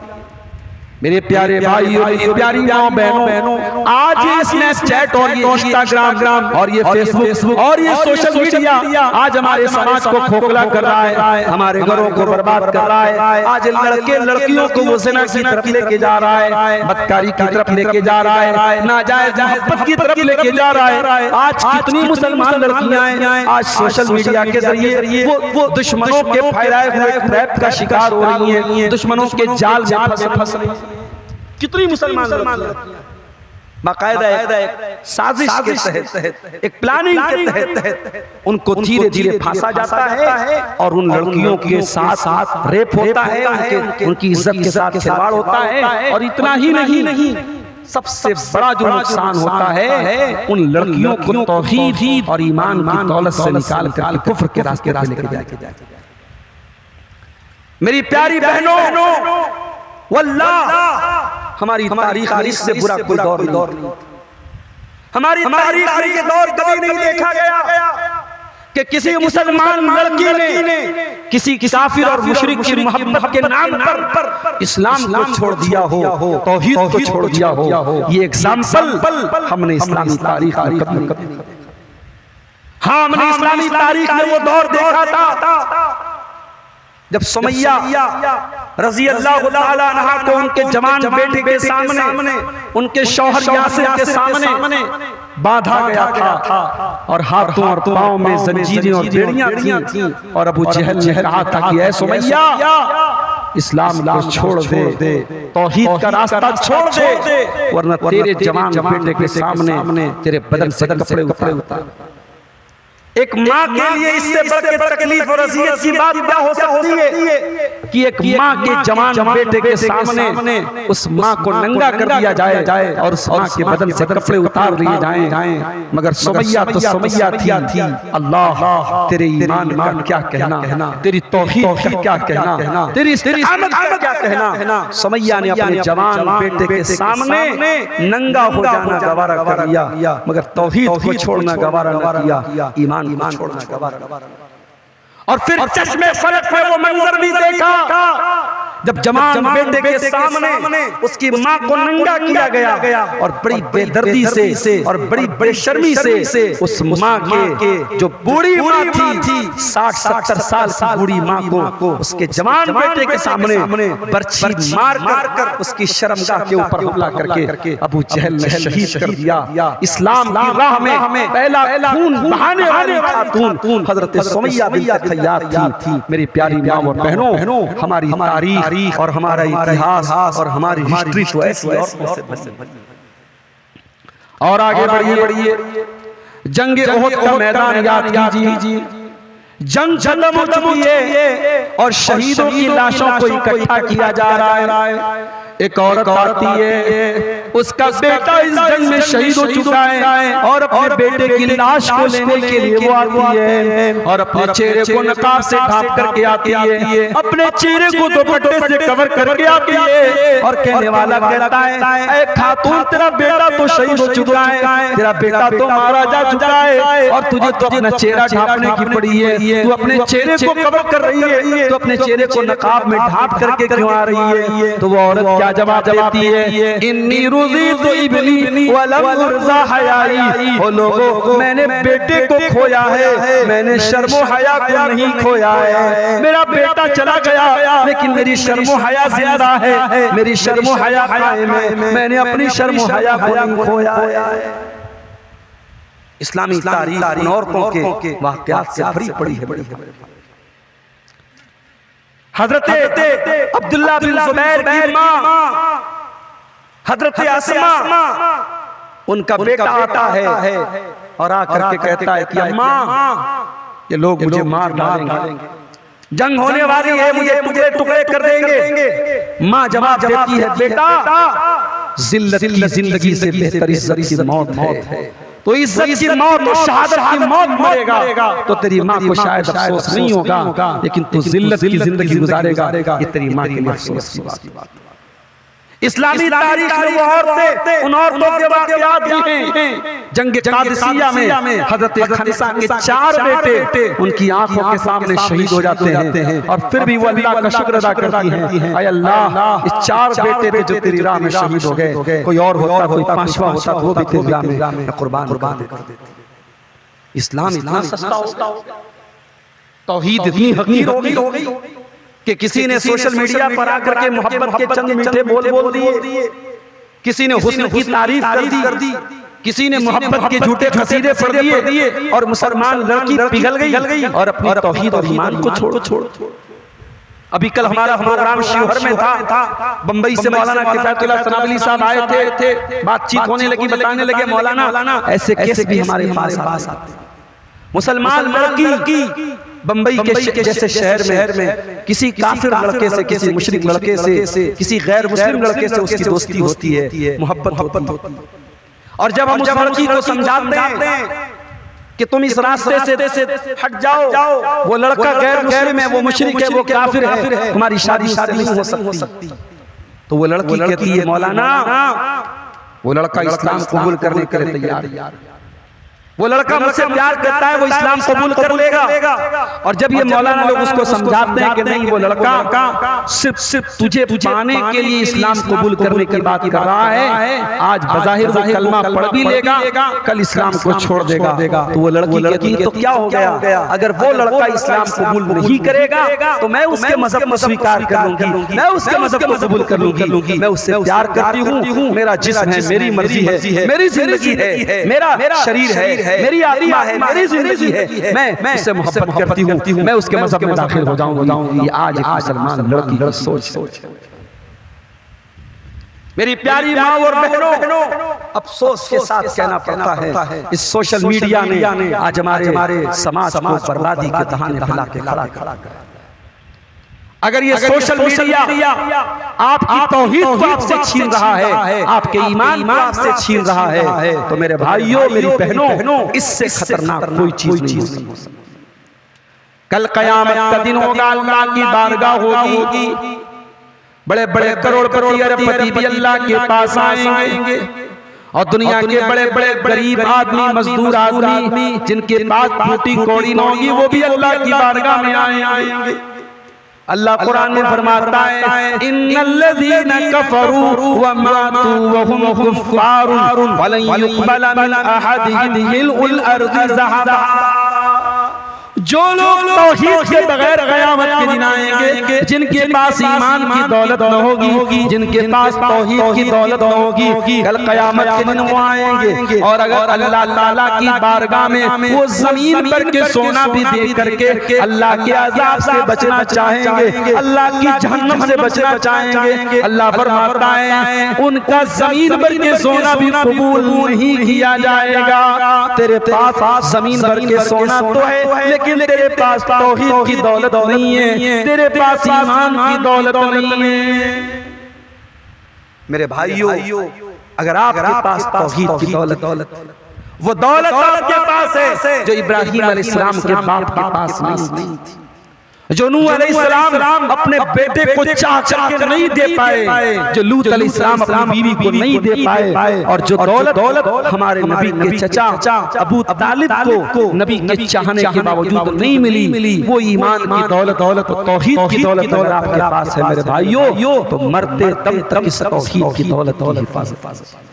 मेरे प्यारे भाइयों, मेरी प्यारी माँ बहनों, आज ये स्नैपचैट और ये इंस्टाग्राम और ये फेसबुक और ये सोशल मीडिया आज हमारे समाज को खोखला कर रहा है, हमारे घरों को बर्बाद कर रहा है। आज लड़के लड़कियों को वो ज़िना की तरफ लेके जा रहा है, बदकारी की तरफ लेके जा रहा है, नाजायज मोहब्बत की तरफ लेके जा रहा है। आज कितनी मुसलमान लड़कियां आज सोशल मीडिया के जरिए वो दुश्मनों के फैलाए हुए ट्रैप का शिकार हो रही हैं, दुश्मनों के जाल में फंस रही हैं। कितनी मुसलमान लड़कियां बाकायदा एक साजिश के तहत, एक प्लानिंग के तहत उनको धीरे धीरे फांसा जाता है और उन लड़कियों के साथ रेप होता है, उनकी इज्जत के साथ खिलवाड़ होता है। और इतना ही नहीं, सबसे बड़ा जो नुकसान होता है उन लड़कियों को तौहीद और ईमान की दौलत से निकाल कर कुफ्र के रास्ते लेके जाए। मेरी प्यारी बहनों, वल्लाह हमारी तारीख में इससे बुरा कोई दौर नहीं। हमारी तारीख में ये दौर कभी नहीं देखा गया कि किसी मुसलमान लड़की ने किसी काफिर और मुशरिक की मोहब्बत के नाम पर इस्लाम को छोड़ दिया हो, तौहीद को छोड़ दिया हो। ये एग्जाम्पल हमने इस्लामी तारीख में कभी हाँ हमने इस्लामी तारीख में वो दौर देखा था जब सुमैया रज़ी अल्लाह ताला अन्हा को उनके जवान बेटे के सामने, उनके शौहर यासिर के सामने बांधा गया था और हाथों और पांव में जंजीरें और बेड़ियां थीं। और अबू जहल ने कहा था कि ऐ सुमैया, इस्लाम को छोड़ दे, तौहीद का रास्ता छोड़ दे, वरना तेरे जवान बेटे के सामने तेरे बदन से कपड़े उतार। एक माँ के लिए इससे बढ़कर तकलीफ और अज़ियत की बात क्या हो सकती है कि एक माँ के जवान बेटे के सामने उस माँ को नंगा कर दिया जाए और उस माँ के बदन से कपड़े उतार लिए जाएं। मगर सुमैया तो सुमैया थी। अल्लाह तेरे ईमान का क्या कहना, तेरी तौहीद का क्या कहना, तेरी इस्तिकामत का क्या कहना। सुमैया ने अपने जवान बेटे के सामने नंगा हो जाना गवारा कर लिया, मगर तौहीद को छोड़ना गवारा न किया, ईमान छोड़ना गवारा। और फिर चश्मे फलक में वो मंजर भी देखा जब जवान बेटे के सामने उसकी माँ को नंगा किया गया और बड़ी बेदर्दी से और बड़ी बेशर्मी से उस माँ के जो बूढ़ी माँ थी 60-70 साल की बूढ़ी माँ को उसके जवान बेटे के सामने बर्छी मार कर उसकी शर्मगाह के ऊपर हमला करके अबू जहल ने शहीद कर दिया। इस्लाम की राह में पहला खून बहाने वाली खातून हजरत सुमैया बिन्त खय्यात थी। मेरी प्यारी माँ और बहनों, हमारी तारीख और हमारा इतिहास और हमारी हिस्ट्री तो ऐसी और आगे बढ़िए। जंग ओहद का मैदान याद कीजिए, जंग खत्म हो चुकी है और शहीदों की लाशों को इकट्ठा किया जा रहा है। एक औरत आती है, उसका बेटा इस जंग में शहीद हो चुका है और अपने बेटे की लाश को लेने के लिए वो आती है और अपने चेहरे को नकाब से ढांप करके आती है, अपने चेहरे को दुपट्टे से कवर करके आती है और कहने वाला कहता है, ऐ खातून तेरा बेटा तो शहीद हो चुका है, तेरा बेटा तो मारा जा चुका है और तुझे तो अपना चेहरा ढांपने की पड़ी है, तू अपने चेहरे को कवर कर रही है, तो अपने चेहरे को नकाब में ढांप करके क्यों आ रही है। तो वो औरत क्या जवाब देती है, इन्नी रुज़ी तो इब्नी वलम उर्ज़ा हयाई। ओ लोगों, मैंने बेटे को खोया है, मैंने शर्मो हया को नहीं खोया है। मेरा बेटा चला गया लेकिन मेरी शर्मो हया जिंदा है, मेरी शर्मो हया कायम है, मैंने अपनी शर्मो हया को नहीं खोया है। इस्लामी तारीख उन औरतों के वाक़यात से भरी पड़ी है। हजरत अब्दुल्ला बिन ज़ुबैर की माँ हजरत अस्मा, उनका बेटा आता है और आकर के कहता है कि अम्मा, ये लोग मुझे मार डालेंगे, जंग होने वाली है, मुझे टुकड़े टुकड़े कर देंगे। माँ जवाब देती है, बेटा जिल्लत की जिंदगी से बेहतर इज्जत की मौत है। तो इज्जत की मौत और शहादत की मौत मरेगा तो तेरी माँ को शायद अफसोस नहीं होगा, लेकिन तू जिल्लत की जिंदगी गुजारेगा, ये तेरी माँ के लिए अफसोस की बात। इस्लामी तारीख में वो औरतें, उन औरतों के वाक़यात भी हैं। जंग कादिसिया में हजरत खनसा के 4 बेटे उनकी आंखों के सामने शहीद हो जाते हैं, और फिर भी वो अल्लाह का शुक्र अदा करती हैं, ऐ अल्लाह, इस 4 बेटे थे जो तेरी राह में शहीद हो गए, कोई और होता, कोई 5वां होता, वो भी तेरी राह में कुर्बान कर देते। इस्लाम इतना सस्ता होता, तौहीद इतनी हकीर हो गई कि किसी ने सोशल मीडिया पर आकर के मोहब्बत के चंद मीठे बोल दिए, किसी ने हुस्न की तारीफ कर दी, किसी ने मोहब्बत के झूठे कसीदे पढ़ दिए, और मुसलमान लड़की पिघल गई और अपनी तौहीद और ईमान को छोड़। अभी कल हमारा प्रोग्राम शिवहर में था, बंबई से मौलाना किफायतुल्लाह सनावली साहब आए थे, बातचीत होने लगी, बताने लगे मौलाना ऐसे केस भी हमारे पास आते हैं। मुसलमान लड़की बंबई के जैसे शहर में किसी काफिर लड़के से, किसी मुशरिक लड़के से, किसी गैर मुस्लिम लड़के से उसकी दोस्ती होती है, मोहब्बत होती है, और जब हम उस लड़की को समझाते हैं कि तुम इस रास्ते से हट जाओ, वो लड़का गैर मुस्लिम है, वो मुशरिक है, वो काफिर है, तुम्हारी शादी नहीं हो सकती, तो वो लड़की कहती है मौलाना, वो लड़का इस्लाम कबूल करने के लिए तैयार, वो लड़का मुझसे प्यार करता है, वो इस्लाम कबूल कर लेगा। और जब ये मौलाना लोग उसको समझाते हैं कि नहीं, वो लड़का सिर्फ तुझे पाने के लिए इस्लाम कबूल करने की बात कर रहा है, आज बज़ाहिर वो कलमा पढ़ भी लेगा, कल इस्लाम को छोड़ देगा, तो वो लड़की कहती है तो क्या हो गया, अगर वो लड़का इस्लाम कबूल नहीं करेगा तो मैं उसके मजहब को स्वीकार कर लूंगी, मैं उसके मजहब को कबूल कर लूंगी, मैं उससे प्यार करती हूँ, मेरा जिस्म है, मेरी मर्जी है, मेरी जिंदगी है, मेरा शरीर है, मेरी आत्मा है, मेरी जिंदगी है, मैं उससे मोहब्बत करती हूँ, मैं उसके मजहब में दाखिल हो जाऊंगी। ये आज एक मुसलमान लड़की की सोच। मेरी प्यारी माँ और बहनों, अफसोस के साथ कहना पड़ता है, इस सोशल मीडिया ने आज हमारे समाज को बर्बादी के दहाने पिला के खड़ा कर। अगर ये सोशल मीडिया आपकी तौहीद को आपसे छीन रहा है, आपके ईमान को आपसे छीन रहा है, तो मेरे भाइयों, मेरी बहनों, इससे खतरनाक कोई चीज नहीं हो सकती। कल कयामत का दिन होगा, अल्लाह की बारगाह होगी, बड़े बड़े करोड़पति अरबपति भी अल्लाह के पास आएंगे, और दुनिया के बड़े बड़े गरीब आदमी, मजदूर आदमी, जिनके पास फूटी कौड़ी न होगी, वो भी अल्लाह की बारगाह में आएंगे। अल्लाह कुरान में फरमाता है, इन्नल्लज़ीना कफ़रू व मातू व हुम कुफ़ारुन वलन युक़बल मिन अहदिहिम मिल्उल अर्ज़ि ज़हबा। जो लोग तौहीद के बगैर क़यामत के दिन आएंगे, जिनके पास ईमान की दौलत न होगी, जिनके पास तौहीद की दौलत न होगी, कल क़यामत के दिन वो आएंगे, और अगर अल्लाह ताला की बारगाह में वो जमीन पर के सोना भी दे करके अल्लाह के अज़ाब से बचना चाहेंगे, अल्लाह की जहन्नम से बचना चाहेंगे, अल्लाह फरमाता है उनका जमीन पर के सोना भी कबूल नहीं किया जाएगा। तेरे पास जमीन भर के सोना तो है, लेकिन तेरे पास तौहीद की दौलत नहीं है, तेरे पास ईमान की दौलत नहीं है। मेरे भाइयों, अगर आपके पास तौहीद की दौलत, वो दौलत आपके पास है जो इब्राहीम अलैहिस्सलाम के बाप के पास नहीं थी, जो नूह अलैहिस्सलाम अपने बेटे को चाह करके नहीं दे पाए, जो लूत अलैहिस्सलाम अपनी बीवी को नहीं दे पाए, और जो दौलत हमारे नबी के चचा अबू तालिब को नबी के चाहने के बावजूद नहीं मिली, वो ईमान की दौलत, तौहीद की दौलत अगर आपके पास है मेरे भाइयों, तो मरते दम तक इस तौहीद की दौलत की हिफाजत।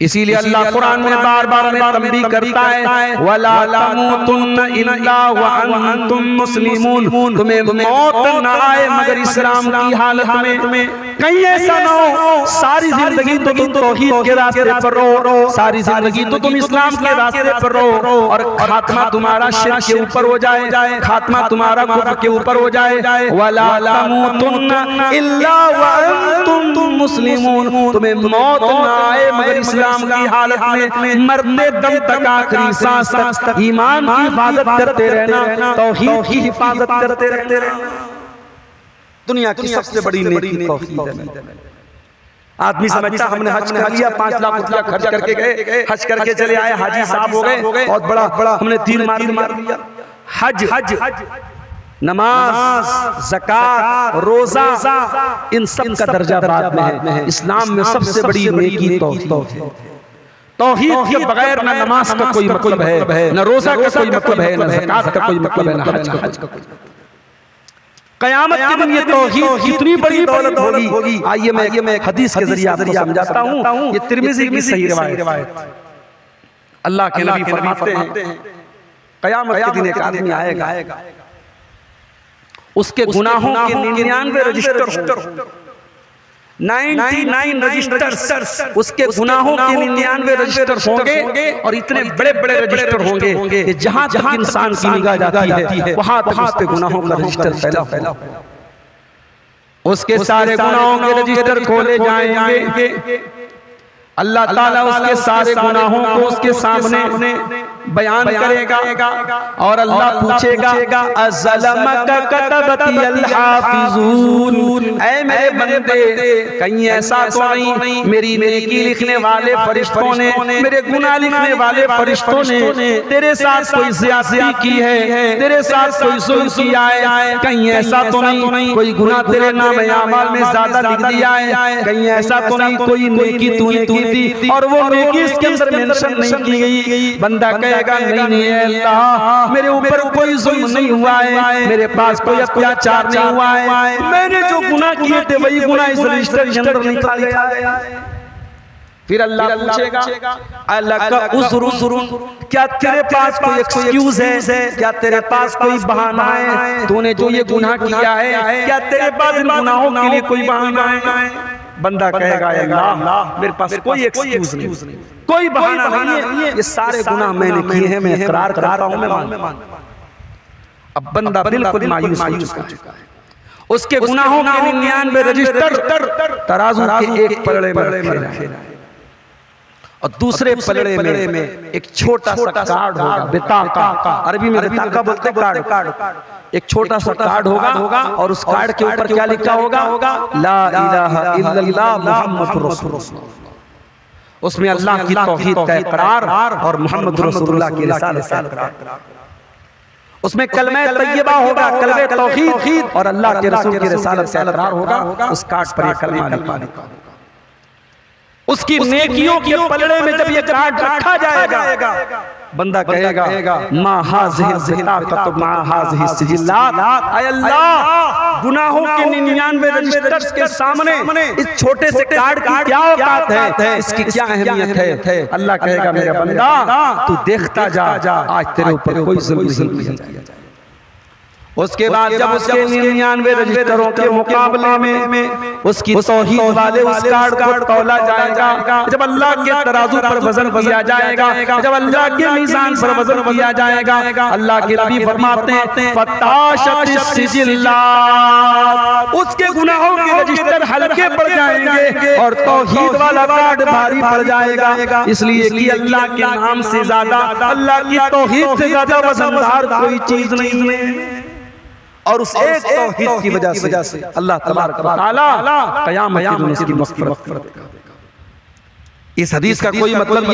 इसीलिए अल्लाह कुरान में बार बार हमें तंबीह करता है, वला तमूतुन्न इल्ला व अंतुम मुस्लिमून, तुम्हें मौत न आए मगर इस्लाम की हालत में। कहीं ऐसा न हो सारी जिंदगी तो तुम तौहीद के रास्ते पर रहो, सारी जिंदगी तो तुम इस्लाम के रास्ते पर रहो, और खात्मा तुम्हारा शिर्क के ऊपर हो जाए, खात्मा तुम्हारा कुफ्र के ऊपर हो जाए। वला तमूतुन्न इल्ला व अंतुम मुस्लिमून, तुम्हें मौत न आए मगर इस्लाम की हालत में, मरते दम तक, आखिरी सांस तक ईमान की हिफाजत करते रहना, तौहीद की हिफाजत करते रहना। दुनिया की सबसे बड़ी नेकी तौहीद है। आदमी समझता हमने हज कर लिया, 5 लाख रुपया खर्च करके गए, हज करके चले आए, हाजी साहब हो गए, बहुत बड़ा हमने तीर मार दिया। हज नमाज, ज़कात, रोजा, इन सब का दर्जा बाद में है। इस्लाम में सबसे बड़ी नेकी तौहीद है। तौहीद के बगैर न नमाज का कोई मतलब है, न रोजा का कोई मतलब है, न ज़कात का कोई मतलब है, न हज का कोई। क़यामत के दिन ये तौहीद कितनी बड़ी दौलत होगी। आइए मैं हदीस के जरिए आपको समझाता हूँ। ये तिर्मिज़ी की सही रिवायत। अल्लाह के नबी फरमाते हैं क़यामत के दिन एक आदमी आएगा, उसके गुनाहों के 99 रजिस्टर, 99 रजिस्टर्स, उसके गुनाहों के 99 रजिस्टर होंगे और इतने बड़े बड़े रजिस्टर होंगे कि जहां जहां इंसान की निगाह जाती है वहां तक उसके गुनाहों का रजिस्टर फैला। उसके सारे गुनाहों के रजिस्टर खोले जाएंगे। अल्लाह ताला उसके सारे गुनाहों को उसके सामने बयान करेगा और अल्लाह पूछेगा अज़लमका कतबती अल-हाफ़िज़ून, ऐ मेरे बंदे कहीं ऐसा तो नहीं मेरी नेकी लिखने वाले फरिश्तों ने, मेरे गुनाह लिखने वाले फरिश्तों ने तेरे साथ कोई ज़्यादती की है, तेरे साथ कोई जुल्म किया है? कहीं ऐसा तो नहीं कोई गुनाह तेरे नाम आमाल में ज्यादा लिख दिया है? कहीं ऐसा तो नहीं कोई नेकी तूने की थी और वो नेकी इसके अंदर मेंशन नहीं की गई? बंदा कहेगा नहीं अल्लाह, मेरे ऊपर कोई जुल्म नहीं हुआ है, मेरे पास कोई अत्याचार नहीं हुआ है, मैंने जो गुनाह किए थे वही गुनाह इस रजिस्टर के अंदर लिखा गया है। फिर अल्लाह पूछेगा अलका उज़्रुन, क्या तेरे पास कोई एक्सक्यूज है, क्या तेरे पास कोई बहाना है? तूने जो ये गुनाह किया है क्या तेरे पास इन गुनाहों के लिए कोई बहाना है? बंदा कहेगा अल्लाह मेरे पास कोई एक्सक्यूज नहीं, कोई बहाना नहीं है, ये सारे गुनाह मैंने किए हैं, मैं इकरार करता हूं, मैं मानता हूं। अब बंदा बिल्कुल मायूस हो चुका है। उसके गुनाहों के 99 रजिस्टर तराजू के एक पलड़े में रखे हैं और दूसरे पलड़े में एक छोटा सा कार्ड होगा, बिताका, अरबी में बिताका बोलते हैं कार्ड। एक छोटा सा कार्ड होगा और उस कार्ड के ऊपर क्या लिखा होगा? ला इलाहा इल्लल्लाह मुहम्मदुर रसूलुल्लाह। उसमें अल्लाह की तौहीद का इकरार और मोहम्मद रसूलुल्लाह की रिसालत का इकरार। उसमें कलमे तैयबा होगा, कलमे तौहीद और अल्लाह के रसूल की रिसालत का इकरार होगा। उस कार्ड पर ये कलमा लिखा, उसकी नेकियों के पलड़े में जब ये कार्ड रखा जाएगा बंदा कहेगा मा हाज़िही ज़िताक़त मा हाज़िही सिजिल्लात, ऐ अल्लाह गुनाहों के 99 रजिस्टर्स के सामने इस छोटे से कार्ड की क्या औकात है, इसकी क्या अहमियत है? अल्लाह कहेगा मेरा बंदा तू देखता जा, आज तेरे ऊपर कोई जुल्म नहीं किया जाएगा। उसके बाद जब उसके 99 रजिस्टरों के मुकाबले में उसकी तौहीद वाले उस कार्ड को तौला जाएगा, जब अल्लाह के तराजू पर वजन किया जाएगा, जब अल्लाह के मीज़ान पर वजन किया जाएगा, अल्लाह के नबी फरमाते हैं फताशतिस सिजिल्लात, उसके गुनाहों के रजिस्टर हल्के पड़ जाएंगे और तौहीद वाला कार्ड भारी पड़ जाएगा। इसलिए कि अल्लाह के नाम से ज्यादा, अल्लाह की तौहीद से ज्यादा वजनदार कोई चीज नहीं है। और उस एक तौहीद की वजह से अल्लाह तबारक व तआला क़यामत के दिन उसकी मग़फ़िरत करेगा। इस हदीस का कोई मतलब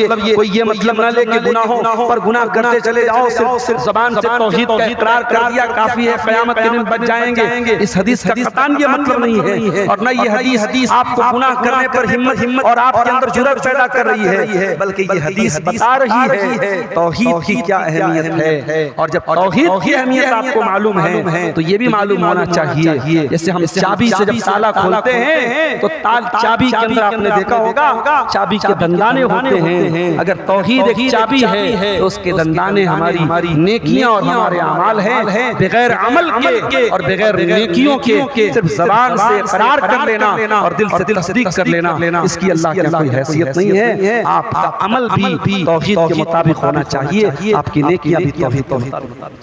ये मतलब ना ले कि गुनाहों पर गुनाह करते चले जाओ, सिर्फ ज़बान से तौहीद का इकरार कर दिया काफी है, क़यामत के दिन बच जाएंगे। इस हदीस का कतई ये मतलब नहीं है और न ये हदीस आपको गुनाह करने पर हिम्मत और आपके अंदर जुर्रत पैदा कर रही है, बल्कि ये हदीस बता रही है तौहीद की क्या अहमियत है। और जब तौहीद की अहमियत आपको मालूम है तो ये भी मालूम होना चाहिए, जैसे हम चाबी से जब ताला खोलते हैं तो चाबी के अंदर आपने देखा होगा चाबी के दंदाने होते हैं। अगर तौहीद एक चाबी है तो उसके दंदाने हमारी नेकियां और हमारे अमाल हैं। बगैर अमल के और बगैर नेकियों के सिर्फ ज़बान से इकरार कर लेना और दिल से तस्दीक कर लेना, इसकी अल्लाह की कोई हैसियत नहीं है। आपका अमल भी तौहीद के मुताबिक होना चाहिए, आपकी नेकियां भी तौहीद के मुताबिक।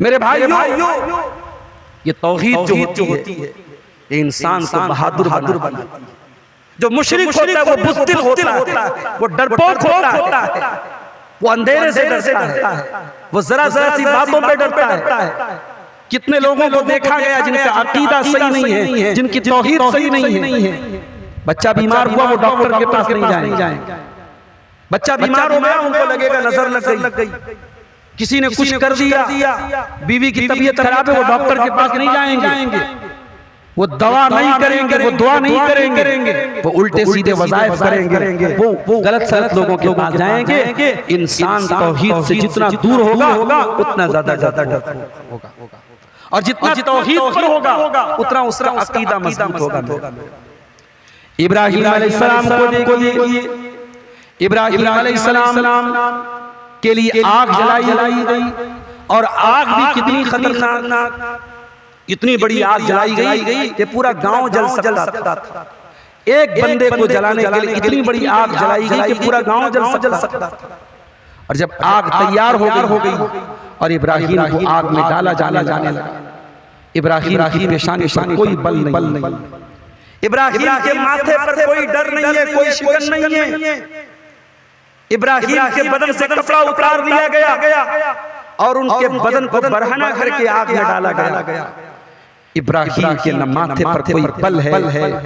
मेरे भाइयों, ये तौहीद जो होती है ये इंसान को बहादुर बनाती है। जो मुशरिक होता है वो बुज़दिल होता है, वो डरपोक होता है, वो अंधेरे से डरता है, वो जरा सी बातों पे डरता है। कितने लोगों को देखा गया जिनका अकीदा सही नहीं है, जिनकी तौहीद सही नहीं है। बच्चा बीमार हुआ वो डॉक्टर के पास नहीं जाएंगे। बच्चा बीमार हो गया उनको लगेगा नजर लग गई, किसी ने कुछ कर दिया, बीवी की तबीयत खराब है वो डॉक्टर के पास नहीं जाएंगे, वो दवा नहीं करेंगे, वो दुआ नहीं करेंगे, वो उल्टे सीधे वज़ाइफ करेंगे, वो गलत सलत लोगों के पास जाएंगे। इंसान तौहीद से जितना दूर होगा उतना ज्यादा डर होगा, और जितना तौहीद पर होगा उतना उसका अकीदा मजबूत होगा। इब्राहीम अलैहिस्सलाम को देखिए, इब्राहीम अलैहिस्सलाम के लिए आग जलाई गई, और आग भी कितनी खतरनाक, इतनी बड़ी आग जलाई गई कि पूरा गांव जल सकता था। एक बंदे को जलाने के लिए इतनी बड़ी आग जलाई गई कि पूरा गांव जल सकता था। और जब आग तैयार हो गई और इब्राहीम को आग में डाला जाने लगा, इब्राहीम की पेशानी पर कोई बल नहीं, इब्राहीम के माथे पर कोई डर नहीं है, कोई शिकन नहीं है। इब्राहीम के बदन से कपड़ा उतार लिया गया और उनके बदन को बरहना करके आग में डाला गया। इब्राहीम के न माथे पर कोई बल है,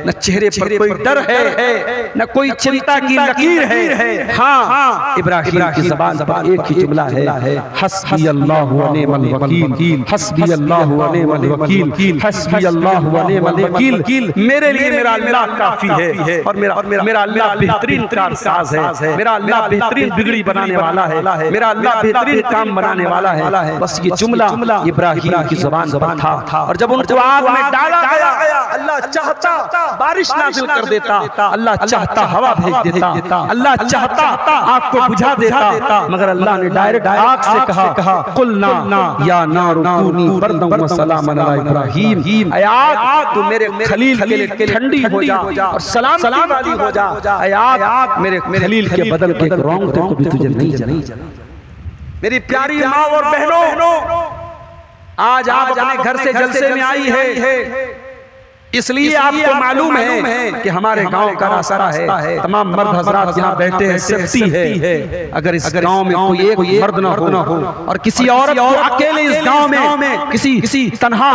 न चेहरे पर कोई डर है, न कोई चिंता की लकीर है। हाँ, इब्राहीम की ज़बान पर एक ही जुमला है, हस्बी अल्लाह व निअमल वकील, हस्बी अल्लाह व निअमल वकील, हस्बी अल्लाह व निअमल वकील। मेरे लिए मेरा अल्लाह काफी है, और मेरा अल्लाह बेहतरीन कारसाज है, मेरा अल्लाह बेहतरीन बिगड़ी बनाने वाला है, मेरा अल्लाह बेहतरीन काम बनाने वाला है। बस ये जुमला इब्राहीम की ज़बान पर था। और जब उनको आग में डाला गया, अल्लाह चाहता बारिश नाजिल कर देता, अल्लाह चाहता हवा भेज देता, अल्लाह चाहता आग को बुझा देता, मगर अल्लाह ने डायरेक्ट आग से कहा, कुलना या नारु कूनी बरदन व सलामन अला इब्राहीम, ऐ आग तू मेरे खलील के लिए ठंडी हो जा और सलाम वाली हो जा। ऐ आग मेरे खलील के बदन के रोंगटे को भी तुझे नहीं जला। मेरी प्यारी माँ और बहनों, आज आप अपने घर से जलसे में आई है, इसलिए आपको मालूम है कि हमारे गांव का रास्ता है, तमाम मर्द हजरात यहाँ बैठे हैं, सेफ्टी है। अगर इस गांव में कोई एक मर्द न हो और किसी औरत को अकेले इस गांव में किसी तन्हा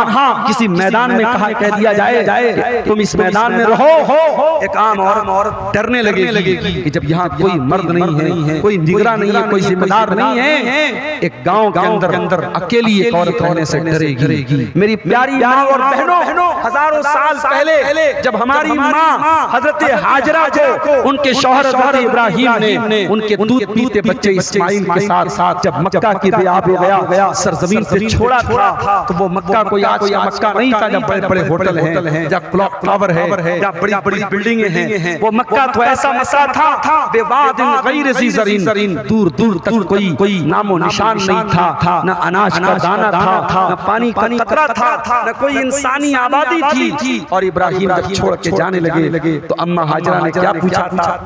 किसी मैदान में कह दिया जाए तुम इस मैदान में रहो, एक आम औरत डरने लगेगी कि जब यहाँ कोई मर्द नहीं है, कोई निगरान नहीं है, कोई जिम्मेदार नहीं है, एक गाँव के अंदर अकेली एक औरत रहने से डरेगी। मेरी प्यारी माँ और बहनों, हजारों साल पहले जब हमारी माँ हजरत हाजरा को उनके शौहर हजरत इब्राहीम ने उनके दूध पीते बच्चे इस्माइल के साथ जब मक्का की बिया पे गया सरजमीन से छोड़ा था, तो वो मक्का कोई आज का मक्का नहीं था जहाँ बड़े बड़े होटल हैं, जहाँ क्लॉक टावर है, जहाँ बड़ी बड़ी बिल्डिंगें हैं। वो मक्का तो ऐसा मक्का था बेवादिन गैर ज़ी ज़रीन, दूर दूर तक कोई नामो निशान नहीं था, न अनाज का दाना था, न पानी का कतरा था, न कोई इंसानी आबादी थी। और इब्राहीम जब छोड़ के जाने लगे तो अम्मा हाजरा ने क्या पूछा था,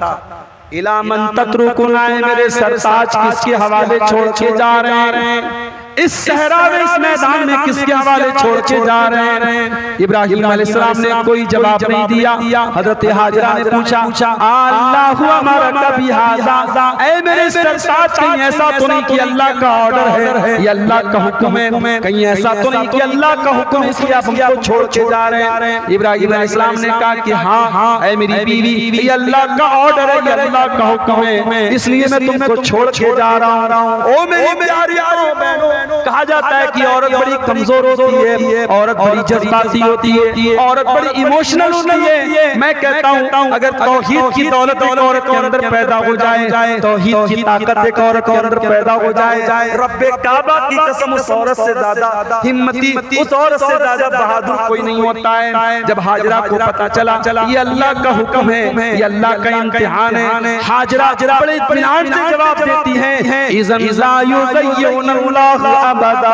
इला मन तत्रुकुना, मेरे सरताज किसके हवाले छोड़ के जा रहे हैं, इस सहरा में इस मैदान में किसके हवाले छोड़ के जा रहे हैं। इब्राहीम अलैहिस्सलाम ने कोई जवाब नहीं दिया। हजरत हाजरा ने पूछा, अल्लाहु अमरका बिहाज़ा, ऐ मेरे सरताज कहीं ऐसा तो नहीं कि अल्लाह का ऑर्डर है, ये अल्लाह का हुक्म है, कहीं ऐसा तो नहीं कि अल्लाह का हुक्म है इसलिए आप हमको छोड़ के जा रहे हैं। इब्राहीम अलैहिस्सलाम ने कहा कि हाँ ऐ मेरी बीवी, ये अल्लाह का ऑर्डर है, ये अल्लाह का हुक्म है, इसलिए मैं तुमको छोड़ के जा रहा हूँ। ओ मेरी प्यारी बहनों, कहा जाता है कि औरत बड़ी कमजोर होती है, औरत बड़ी जज्बाती होती है, औरत बड़ी इमोशनल होती है। मैं कहता हूँ अगर तौहीद की दौलत एक औरत के अंदर पैदा हो जाए, तौहीद की ताकत एक औरत के अंदर पैदा हो जाए, रब्बे काबा की कसम उस औरत से ज्यादा हिम्मती, उस औरत से ज्यादा बहादुर कोई नहीं होता है। जब हाजरा को पता चला ये अल्लाह का हुक्म है, ये अल्लाह का इम्तिहान है, हाजरा बड़े इत्मीनान से जवाब देती है, इज़न ला युग़य्यिरुल्लाहु अबदा,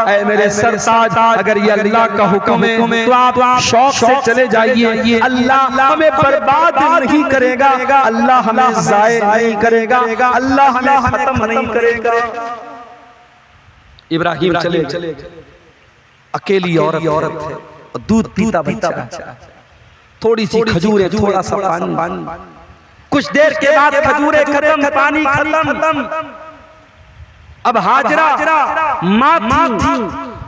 ऐ मेरे सरताज अगर ये अल्लाह का हुक्म है तो आप शौक से चले जाइए, अल्लाह हमें बर्बाद नहीं करेगा, अल्लाह हमें ज़ाय नहीं करेगा, अल्लाह हमें खत्म नहीं करेगा। इब्राहीम चले, अकेली औरत है, दूध पीता बच्चा, थोड़ी सी खजूरें, थोड़ा सा पानी, कुछ देर के बाद खजूरें खत्म, पानी खत्म। अब हाजरा माँ थी,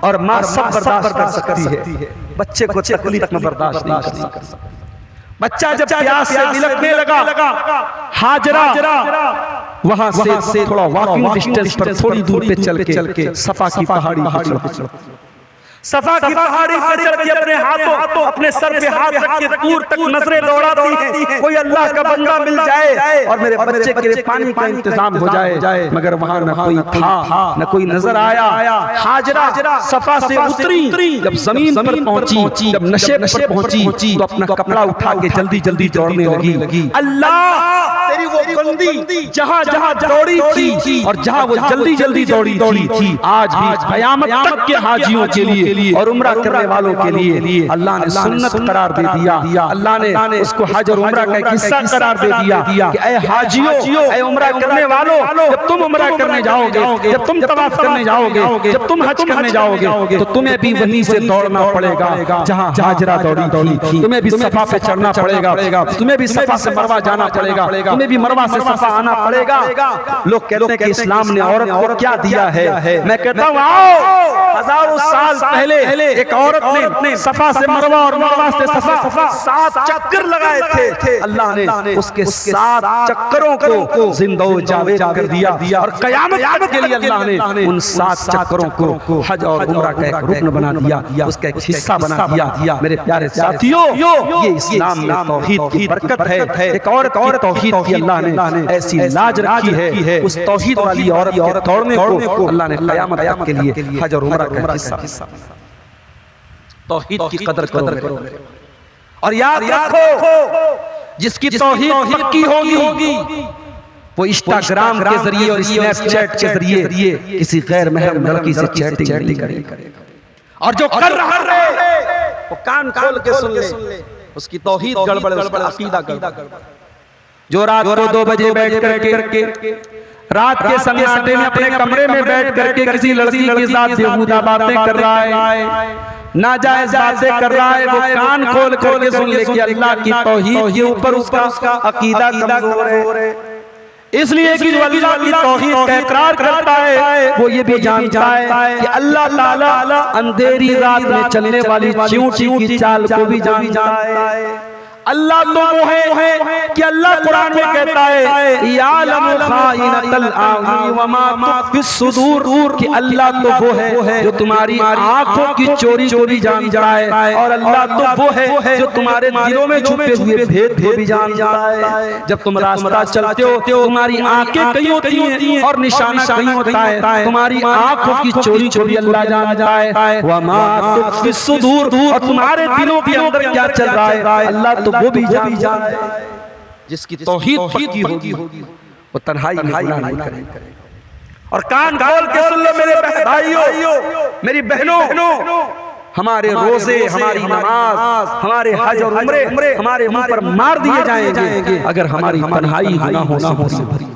और माँ सब बर्दाश्त कर सकती है, बच्चे को तकलीफ में बर्दाश्त नहीं कर सकता। बच्चा जब प्यास से बिलखने लगा, हाजरा वहां से थोड़ा वॉकिंग डिस्टेंस पर थोड़ी दूर पे चल के सफा की पहाड़ी पर चढ़, सफा की पहाड़ी पर चढ़ के अपने हाथों अपने सर पे हाथ रख के दूर तक नजरें दौड़ाती है, कोई अल्लाह का बंदा मिल जाए और मेरे बच्चे के लिए पानी का इंतजाम हो जाए, मगर वहां न कोई था न कोई नजर आया। हाजरा सफा से उतरी, जब जमीन पर पहुंची, जब नशे पर पहुंची तो अपना कपड़ा उठा के जल्दी जल्दी दौड़ने लगी। अल्लाह तेरी वो बंदी जहां जहां दौड़ी थी और जहां वो जल्दी जल्दी दौड़ी थी, आज भी कयामत तक के हाजियों के लिए और उम्रा करने वालों के लिए अल्लाह ने सुन्नत करार दे दिया। अल्लाह ने उसको हज और उम्रा का एक हिस्सा करार दे दिया कि ऐ हाजियों, ऐ उम्रा करने वालों, जब तुम उम्रा करने जाओगे, जब तुम तवाफ करने जाओगे, जब तुम हज करने जाओगे, तो तुम्हें भी वहीं से दौड़ना पड़ेगा जहां हाजरा दौड़ी थी। तुम्हें भी सफा पे चढ़ना पड़ेगा, तुम्हें भी सफा से मरवा जाना पड़ेगा, तुम्हें भी मरवा से सफा आना पड़ेगा। लोग कहते हैं कि इस्लाम ने औरत को क्या दिया है, मैं कहता हूँ आओ, हजारों साल पहले एक औरत ने सफा से मरवा और मरवा से सफा 7 चक्कर लगाए थे। अल्लाह ने उसके 7 चक्करों को जिंदा जावेद कर दिया और कयामत के लिए अल्लाह ने उन 7 चक्करों को हज और उम्रा का एक रुकन बना दिया, उसका एक हिस्सा बना दिया। मेरे प्यारे साथियों, ये इस्लाम में तौहीद की बरकत है। एक और तौहीद की अल्लाह ने ऐसी लाज रखी है, उस तौहीद वाली औरत दौड़ने को अल्लाह ने कयामत के लिए हज और उम्रा का हिस्सा। तौहीद की कदर करो और याद रखो, जिसकी तौहीद पक्की होगी वो इंस्टाग्राम के जरिए और स्नैपचैट के जरिए किसी गैर महरम लड़की से चैटिंग नहीं करेगा। और जो कर रहा है वो कान खोल के सुन ले, उसकी तौहीद गड़बड़ है, उसका अकीदा गड़बड़। जो रात को 2 बजे बैठ करके रात के सन्नाटे में अपने कमरे में बैठ करके किसी लड़की के साथ बेहुदा बातें कर रहा है, नाजायज बातें कर रहा है, वो कान खोल के सुन ले कि अल्लाह की तौहीद के ऊपर उसका अकीदा कमजोर है। इसलिए कि जो अल्लाह की तौहीद का इकरार करता है वो ये भी जानता है कि अल्लाह ताला अंधेरी रात में चलने वाली चींटी की चाल को भी जानता है। अल्लाह तो वो है कि अल्लाह कुरान में कहता है यालमु खाइनतल आयुनि व मा तुख्फिस सुदूर, कि अल्लाह तो वो है जो तुम्हारी आंखों की चोरी जानता है, और अल्लाह तो वो है जो तुम्हारे दिलों में छुपे हुए भेद को भी जानता है। जब तुम रास्ता चलते हो तुम्हारी आंखें कहीं होती हैं और निशाना कहीं होता है, तुम्हारी आंखों की चोरी अल्लाह जानता है। व मा तुख्फिस सुदूर, और तुम्हारे दिलों के अंदर क्या चल रहा है अल्लाह तो वो भी जानता है। जिसकी तौहीद पक्की होगी वो तन्हाई में गुनाह नहीं करेगा। और कान खोल के सुन लो मेरे भाइयों, मेरी बहनों, हमारे रोजे, हमारी नमाज, हमारे हज और उम्रे हमारे मुंह पर मार दिए जाएंगे अगर हमारी तन्हाई गुनाहों से भरी।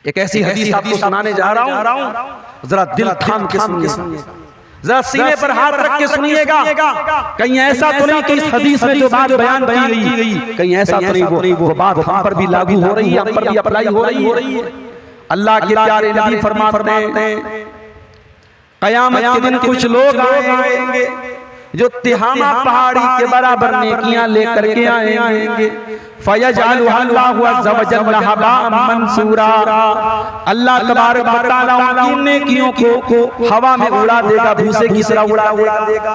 एक ऐसी हदीस आपको सुनाने जा रहा हूं, जरा दिल थाम के सुनिए, जरा सीने पर हाथ रख के सुनिएगा। कहीं ऐसा तो नहीं कि इस हदीस में जो बात बयान की गई, कहीं ऐसा तो नहीं वो बात हम पर भी लागू हो रही है, हम पर भी अप्लाई हो रही है। अल्लाह के प्यारे नबी फरमाते हैं कयामत के दिन कुछ लोग आएंगे जो तिहामा पहाड़ी के बराबर नेकियां लेकर के आएंगे। फयजअलुहु अज़्ज़ व जल्ल हबाअम मंसूरा, अल्लाह तबारक व तआला उनकी नेकियों को हवा में उड़ा देगा, भूसे की तरह उड़ा देगा,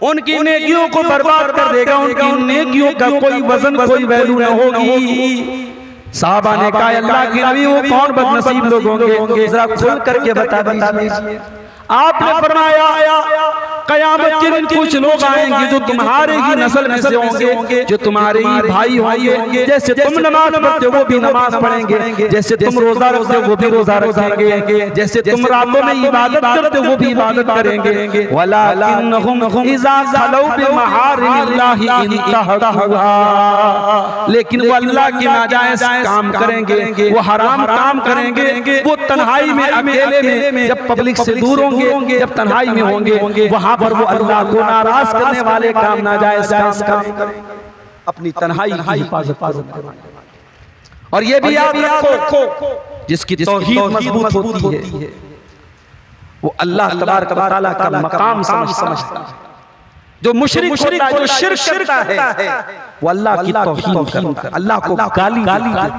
उनकी नेकियों को बर्बाद कर देगा, उनकी नेकियों का कोई वजन कोई वैल्यू न होगी। साहबा ने कहा अल्लाह के नबी वो कौन बदनसीब लोग होंगे, जरा खुल करके बता दीजिए। आपने फरमाया कयामत के दिन कुछ लोग आएंगे जो तुम्हारे ही नस्ल में से होंगे, जो तुम्हारे ही भाई होंगे। जैसे तुम नमाज पढ़ते हो वो भी नमाज पढ़ेंगे, जैसे तुम रोजा रखते हो वो भी रोजा रखेंगे, जैसे तुम रातों में इबादत करते हो वो भी इबादत करेंगे। वलाकिन्नहुम इज़ा खलौ बिमहारिमिल्लाहि इंतहरुहा, लेकिन वो अल्लाह के नाजायज काम करेंगे, वो हराम काम करेंगे, वो तन्हाई में अकेले में जब पब्लिक से दूर होंगे, जब तन्हाई में होंगे, वहां पर वो अल्लाह को नाराज करने वाले काम, नाजायज काम करें। अपनी तन्हाई की हिफाजत करो। और ये भी याद रखो जिसकी तौहीद मजबूत होती है वो अल्लाह तबारक व तआला का मकाम समझता है। जो मुशरिक होता है, जो शिर्क करता है, वो अल्लाह की तौहीन करता है, अल्लाह को गाली देता है।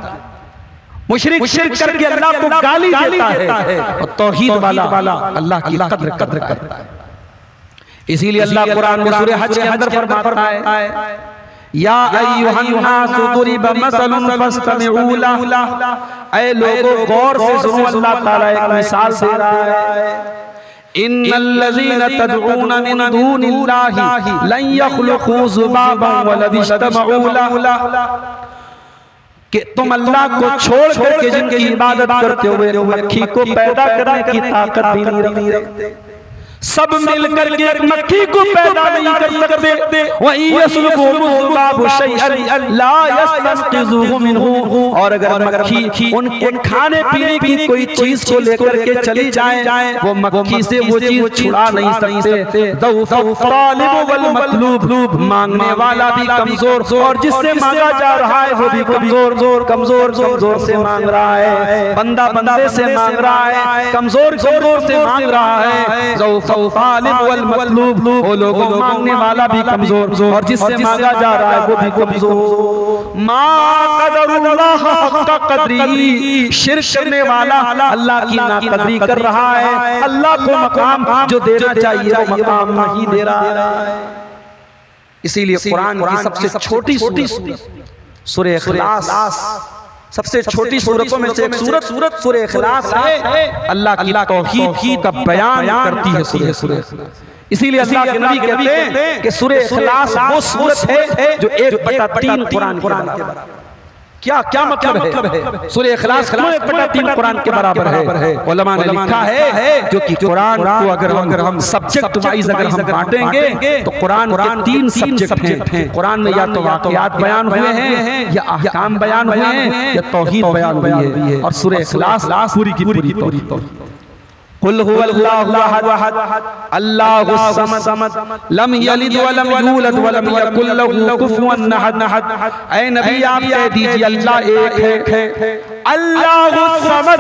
मुशरिक शिर्क करके अल्लाह को गाली देता है और तौहीद वाला अल्लाह की कद्र करता है। इसीलिए अल्लाह कुरान में सूरह हज के अंदर फरमाता है, या अय्युहन नास दुरिब मसलन फस्तमिऊ लहु, ऐ लोगों गौर से सुनो, अल्लाह ताला एक मिसाल दे रहा है। इन्नल्लज़ीना तदऊना मिन दूनिल्लाहि लन यख्लुकू ज़ुबाबन वलद इज्तमऊ लहु, कि तुम अल्लाह को छोड़ करके जिनकी इबादत करते हुए मक्खी को पैदा करने की ताकत भी नहीं रखते, सब मिलकर के एक मक्खी को पैदा नहीं कर सकते। वही यसलुकुहुमुज़्ज़ुबाबु शैअन ला यस्तंक़िज़ुहु मिनहु, और अगर मक्खी उनके खाने पीने की कोई चीज को लेकर के चली जाए, वो मक्खी से वो चीज छुड़ा नहीं सकते। ज़ऊफ़ तालिब वल मतलूब, मांगने वाला भी कमजोर और जिससे मांगा जा रहा है वो भी कमजोर से मांग रहा है। बंदा बंदे से मांग रहा है, कमजोर से मांग रहा है। ज़ऊफ़ तालिब वल मतलूब, वो लोगों मांगने वाला भी कमजोर और जिससे मांगा जा रहा है वो भी कमजोर। मा क़दरुल्लाह हक़्क़ क़द्रिही, शिर्क करने वाला अल्लाह की नाक़दरी कर रहा है, अल्लाह को मकाम जो देना चाहिए वो मकाम नहीं दे रहा है। इसीलिए कुरान की सबसे छोटी सूरह इख़लास, सबसे छोटी सूरतों में से एक सूरत सूरह इख़लास है। अल्लाह की तौहीद का बयान करती है सूरह। इसीलिए अल्लाह के नबी कहते हैं कि सूरह इख़लास वो सूरत है जो 1/3 कुरान के बराबर है। क्या मतलब है? सूरह इख़लास 1/3 कुरान के बराबर है। उलमा ने लिखा है जो कि कुरान को अगर हम सब्जेक्ट वाइज अगर हम बांटेंगे तो कुरान के 3 सब्जेक्ट हैं। कुरान में या तो वाक़यात बयान हुए हैं, या अहकाम बयान हुए हैं, या तौहीद बयान हुई है। और सूरह इख़लास पूरी की पूरी तौहीद। कुल हुवल्लाहु अहद अल्लाहुस समद लम यलिद वलम यूलद वलम यकुल लहू कुफुवन अहद। ऐ नबी आप कह दीजिए अल्लाह एक है। अल्लाहुस समद,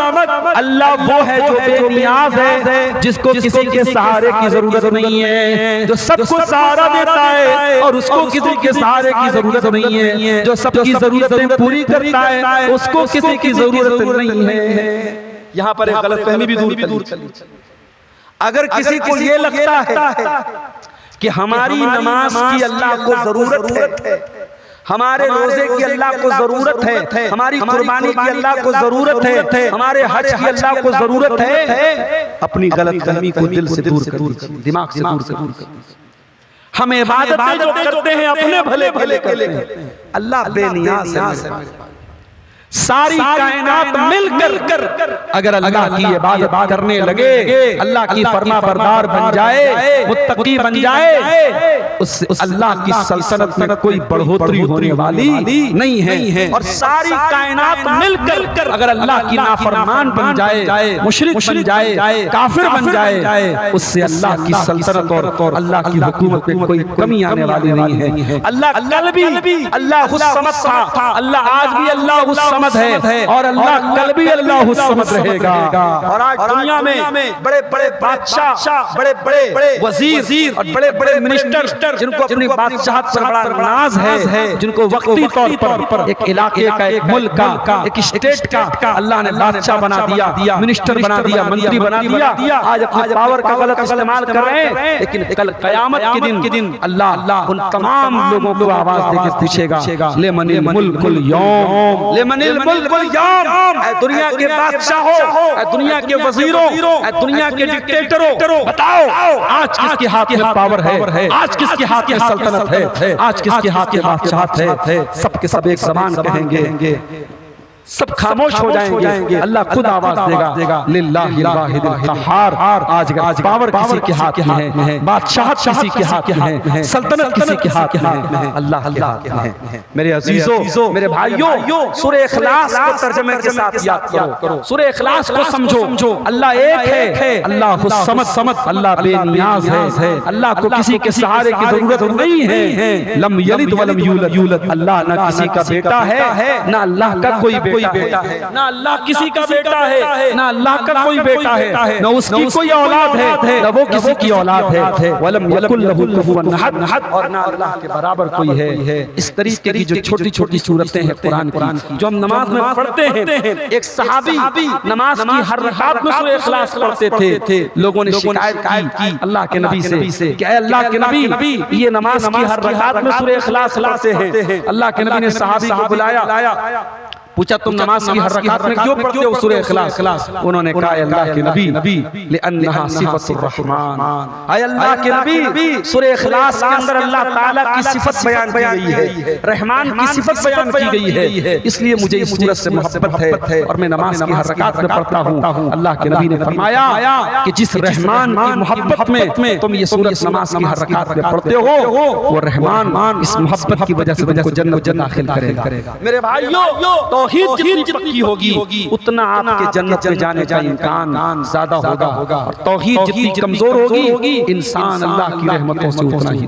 अल्लाह वो है जो बेनियाज है, जिसको किसी के सहारे की जरूरत नहीं है, जो सबको सहारा देता है और उसको किसी के सहारे की जरूरत नहीं है, जो सबकी जरूरतें पूरी करता है उसको किसी की जरूरत नहीं है। यहाँ पर एक गलतफहमी भी दूर कर। अगर किसी को ये लगता है कि हमारी नमाज की अल्लाह को जरूरत है, हमारे रोजे की अल्लाह को जरूरत है, हमारी कुर्बानी की अल्लाह को जरूरत है, हमारे हज की अल्लाह को जरूरत है, अपनी गलतफहमी को दिल से दूर कर, दिमाग से दूर कर। हम इबादतें जो करते हैं अपने भले करते हैं, अल्लाह बेनियाज है। सारी कायनात मिलकर अगर अल्लाह की इबादत करने लगे, अल्लाह की फरमा बरदार बन जाए, मुत्तकी बन जाए, उससे अल्लाह की सल्तनत में कोई बढ़ोतरी होने वाली नहीं है। और सारी कायनात मिलकर अगर अल्लाह की नाफरमान बन जाए, मुशरिक बन जाए, काफिर बन जाए, उससे अल्लाह की सल्तनत और अल्लाह की हुकूमत में कोई कमी आने वाली नहीं है। अल्लाह कल भी अल्लाह समद था, अल्लाह आज भी अल्लाह समद है, और अल्लाह कल भी अल्लाह समद रहेगा। और आज दुनिया में बड़े बड़े बादशाह, बड़े बड़े वजीर और बड़े बड़े मिनिस्टर, जिनको अपनी बादशाहत पर बड़ा नाज है, जिनको वक्ती तौर पर एक इलाके का, एक मुल्क का, एक स्टेट का अल्लाह ने बादशाह बना दिया, मिनिस्टर बना दिया, मंत्री बना दिया, आज अपने पावर का गलत इस्तेमाल कर रहे हैं। लेकिन कल क़यामत के दिन अल्लाह उन तमाम लोगों को आवाज देकर पूछेगा, लिमनिल मुल्कुल यौम, लिमनिल मुल्कुल यौम, ऐ दुनिया के बादशाहों, दुनिया के वजीरों, दुनिया के डिक्टेटरों, बताओ आज किसके हाथ में पावर है, आज किसके हाथ में सल्तनत है, आज किसके हाथ में बादशाहत है। सबके सब एक ज़बान कहेंगे, सब खामोश हो जाएंगे। अल्लाह खुद आवाज देगा, लिल्लाहिल वाहिदिल क़हार। आज पावर किसी के हाथ में है, बादशाहत किसी के हाथ में है, सल्तनत किसी के हाथ में है, अल्लाह के हाथ में है। मेरे अजीजों, मेरे भाइयों, सूरह इख़लास को तर्जुमे के साथ याद करो, सूरह इख़लास को समझो। अल्लाह एक है, अल्लाहुस समद, अल्लाह बेनियाज है, अल्लाह को किसी के सहारे की जरूरत नहीं है। लम यलिद वलम यूलद, अल्लाह ना किसी का बेटा है, ना अल्लाह का कोई बेटा है, ना अल्लाह किसी का बेटा है, ना अल्लाह का कोई बेटा है, ना उसकी कोई औलाद है, ना वो किसी की औलाद है। वलम यकुल लहु कुफुवन अहद, और ना अल्लाह के बराबर कोई है। इस तरीके की जो छोटी छोटी सूरतें हैं कुरान की, जो हम नमाज में पढ़ते हैं, एक सहाबी नमाज की हर रकात में सूरह इखलास पढ़ते थे। लोगों ने शिकायत की अल्लाह के नबी से कि अल्लाह के नबी, ये नमाज की हर रकात में सूरह इखलास पढ़ते हैं। अल्लाह के नबी ने सहाबी को बुलाया, पूछा तुम नमाज की हर रकात में क्यों पढ़ते हो सूरह इखलास? उन्होंने कहा अल्लाह के नबी, लिअन्नहा सिफतुर रहमान, आय अल्लाह के नबी, सूरह इखलास के अंदर अल्लाह ताला की सिफत बयान की गई है, रहमान की सिफत बयान की गई है, इसलिए मुझे इस सूरत से मोहब्बत है और मैं नमाज की हर रकात में पढ़ता हूँ। अल्लाह के नबी ने फरमाया कि जिस रहमान की मोहब्बत में तुम ये सूरत नमाज की हर रकात में पढ़ते हो, वो रहमान इस मोहब्बत की वजह से तुमको जन्नत दाखिल करेगा। मेरे भाइयों, तौहीद जितनी पक्की होगी उतना आपके जन्नत में जाने का इम्कान ज्यादा होगा, और तौहीद जितनी कमजोर होगी इंसान अल्लाह की रहमतों से उतना ही।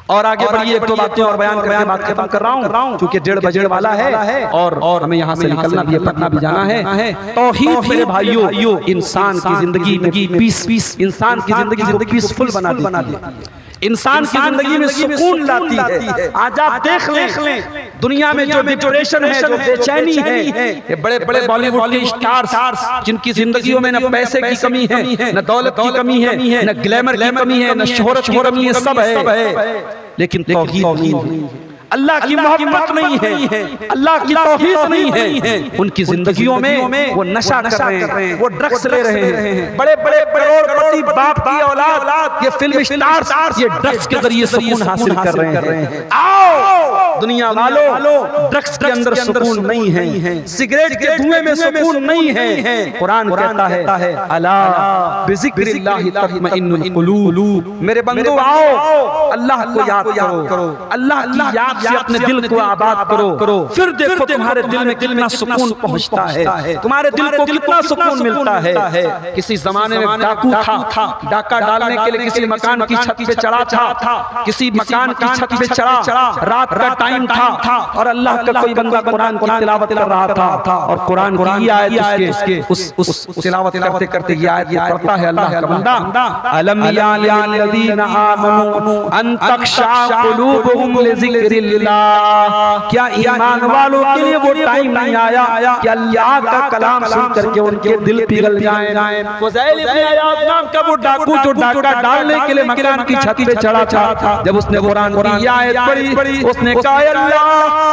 और आगे बढ़िए, एक दो बातें और बयान करके बात खत्म कर रहा हूँ, क्योंकि 1:30 बजने वाला है और हमें यहाँ से निकलना भी है, पटना भी जाना है। तौहीद मेरे भाइयों इंसान की जिंदगी में पीस, इंसान की जिंदगी को पीसफुल बना दी, इंसान की जिंदगी में सुकून लाती है। आज आप देख लें दुनिया में जो डिप्रेशन है, जो बेचैनी है, ये बड़े बड़े बॉलीवुड के स्टार्स जिनकी जिंदगियों में न पैसे की कमी है, न दौलत की कमी है, न ग्लैमर की कमी है, न शोहरत की कमी है, सब है, लेकिन तौहीद नहीं है, अल्लाह की मोहब्बत नहीं है, अल्लाह की तौहीद नहीं है। उनकी जिंदगियों में वो नशा कर रहे हैं, वो ड्रग्स ले रहे हैं। बड़े बड़े करोड़पति बाप की औलाद, ये फिल्म स्टार्स, ये ड्रग्स के जरिए सुकून हासिल कर रहे हैं। आओ दुनिया वालों, ड्रग्स के अंदर सुकून नहीं है, सिगरेट के धुएं में सुकून नहीं है। कुरान कहता है अला बिज़िक्रिल्लाहि तत्मइन्नुल कुलूब, मेरे बंदो आओ अल्लाह को याद करो, अल्लाह की याद से अपने दिल को आबाद करो, फिर देखो तुम्हारे दिल में कितना सुकून पहुंचता है, तुम्हारे दिल को कितना सुकून मिलता है। किसी जमाने में डाकू था, डाका डालने के लिए किसी मकान की छत पे चढ़ा था, किसी मकान की छत पे चढ़ा, रात का टाइम था और अल्लाह का कोई बंदा कुरान की तिलावत कर रहा था, और कुरान की आयत उस तिलावत करते करते ये आयत पढ़ता है अल्लाह का बंदा, अलम यालिल्लज़ीना आमनू अन तख़शा क़ुलूबुहुम लिज़िक्रिल्लाह, क्या ईमान वालों के लिए वो टाइम नहीं आया कि अल्लाह का कलाम सुन करके उनके दिल पिघल जाएं। फ़ुज़ैल इब्न इयाद नाम का वो डाकू जो डाका डालने के लिए मकान की छत पे चढ़ा था, जब उसने कुरान की आयत पढ़ी, उसने कहा अल्लाह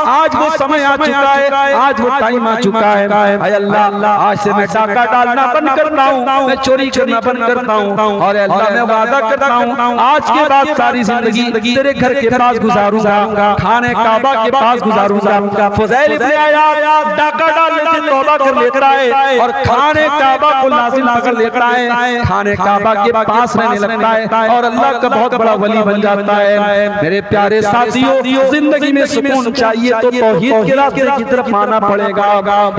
आज वो समय आ चुका है, आज वो टाइम आ चुका है, अय अल्लाह आज से मैं डाका डालना बंद करता हूँ, मैं चोरी करना बंद करता हूँ, और अल्लाह मैं वादा करता हूँ आज के बाद सारी जिंदगी तेरे घर के पास गुजारूंगा, खाने काबा के पास गुजारूंगा। फ़ुज़ैल इब्न इयाद डाका डालने से तौबा कर लेता है और खाने काबा को लाज़िम पकड़ लेता है, खाने काबा के पास रहने लगता है और अल्लाह का बहुत बड़ा वली बन जाता है। मेरे प्यारे साथियों, जिंदगी में सुकून चाहिए तो तौहीद के रास्ते की तरफ आना पड़ेगा।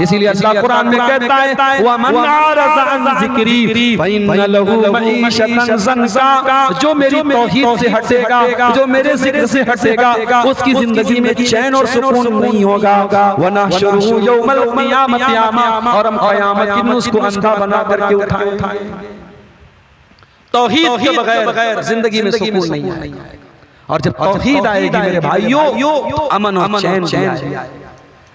इसीलिए अल्लाह कुरान में कहता है वमन अरज़ अन ज़िक्री फ़इन्न लहू मईशतन ज़ंका, जो मेरी तौहीद से हटेगा, जो मेरे जिक्र से हटेगा, उसकी जिंदगी में चैन और सुकून नहीं होगा। वनहशुरुहु यौमल क़ियामति आमा, और हम क़यामत के दिन उसको अंधा बना करके उठाएंगे। तौहीद के बगैर जिंदगी में सुकून नहीं आएगा, और जब तौहीद आएगी मेरे भाइयों, अमन और चैन आएगा।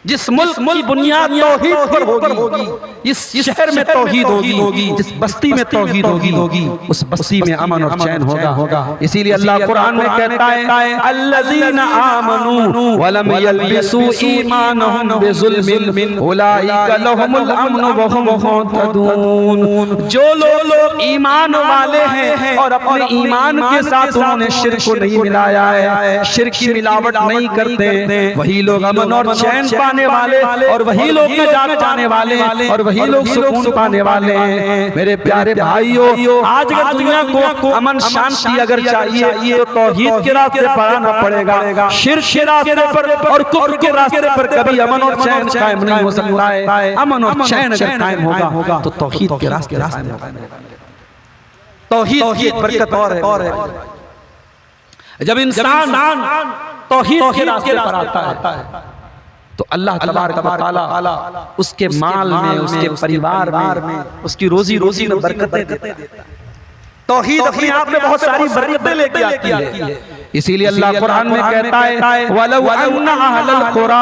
जिस मुल्क की बुनियाद तौहीद पर होगी, इस शहर में तौहीद होगी, जिस बस्ती में तौहीद होगी, उस बस्ती में अमन और चैन होगा। इसीलिए अल्लाह कुरान में कहता है अल्लज़ीना आमनू वलम यल्बिसू ईमानहुम बिज़ुल्मिन उलाइका लहुमुल अमनु व हुम मुहतदून, जो लोग ईमान वाले हैं और अपने ईमान के साथ उन्होंने शिर्क को नहीं मिलाया है, शिर्क की मिलावट नहीं करते, वही लोग अमन और चैन पाने वाले, और वही लोग नजात पाने वाले, और वही लोग सुकून पाने वाले हैं। मेरे प्यारे भाइयों, आज अगर दुनिया को अमन शांति अगर चाहिए तो तौहीद के रास्ते पर आना पड़ेगा। शिर्क के रास्ते पर और कुफ्र के रास्ते पर कभी अमन और चैन कायम नहीं हो सकता है। अमन और चैन अगर कायम होगा तो तौहीद के रास्ते कायम होगा। तौहीद की बरकत और है, जब इंसान तौहीद के रास्ते पर आता है, तो अल्लाह तबारक व तआला उसके माल में, उसके परिवार में, उसकी रोजी में बरकतें देता है। तौहीद अपने आप में बहुत सारी बरकतें लेके आती है। इसीलिए अल्लाह कुरान में कहता है वलौ अन्ना अहलल कुरा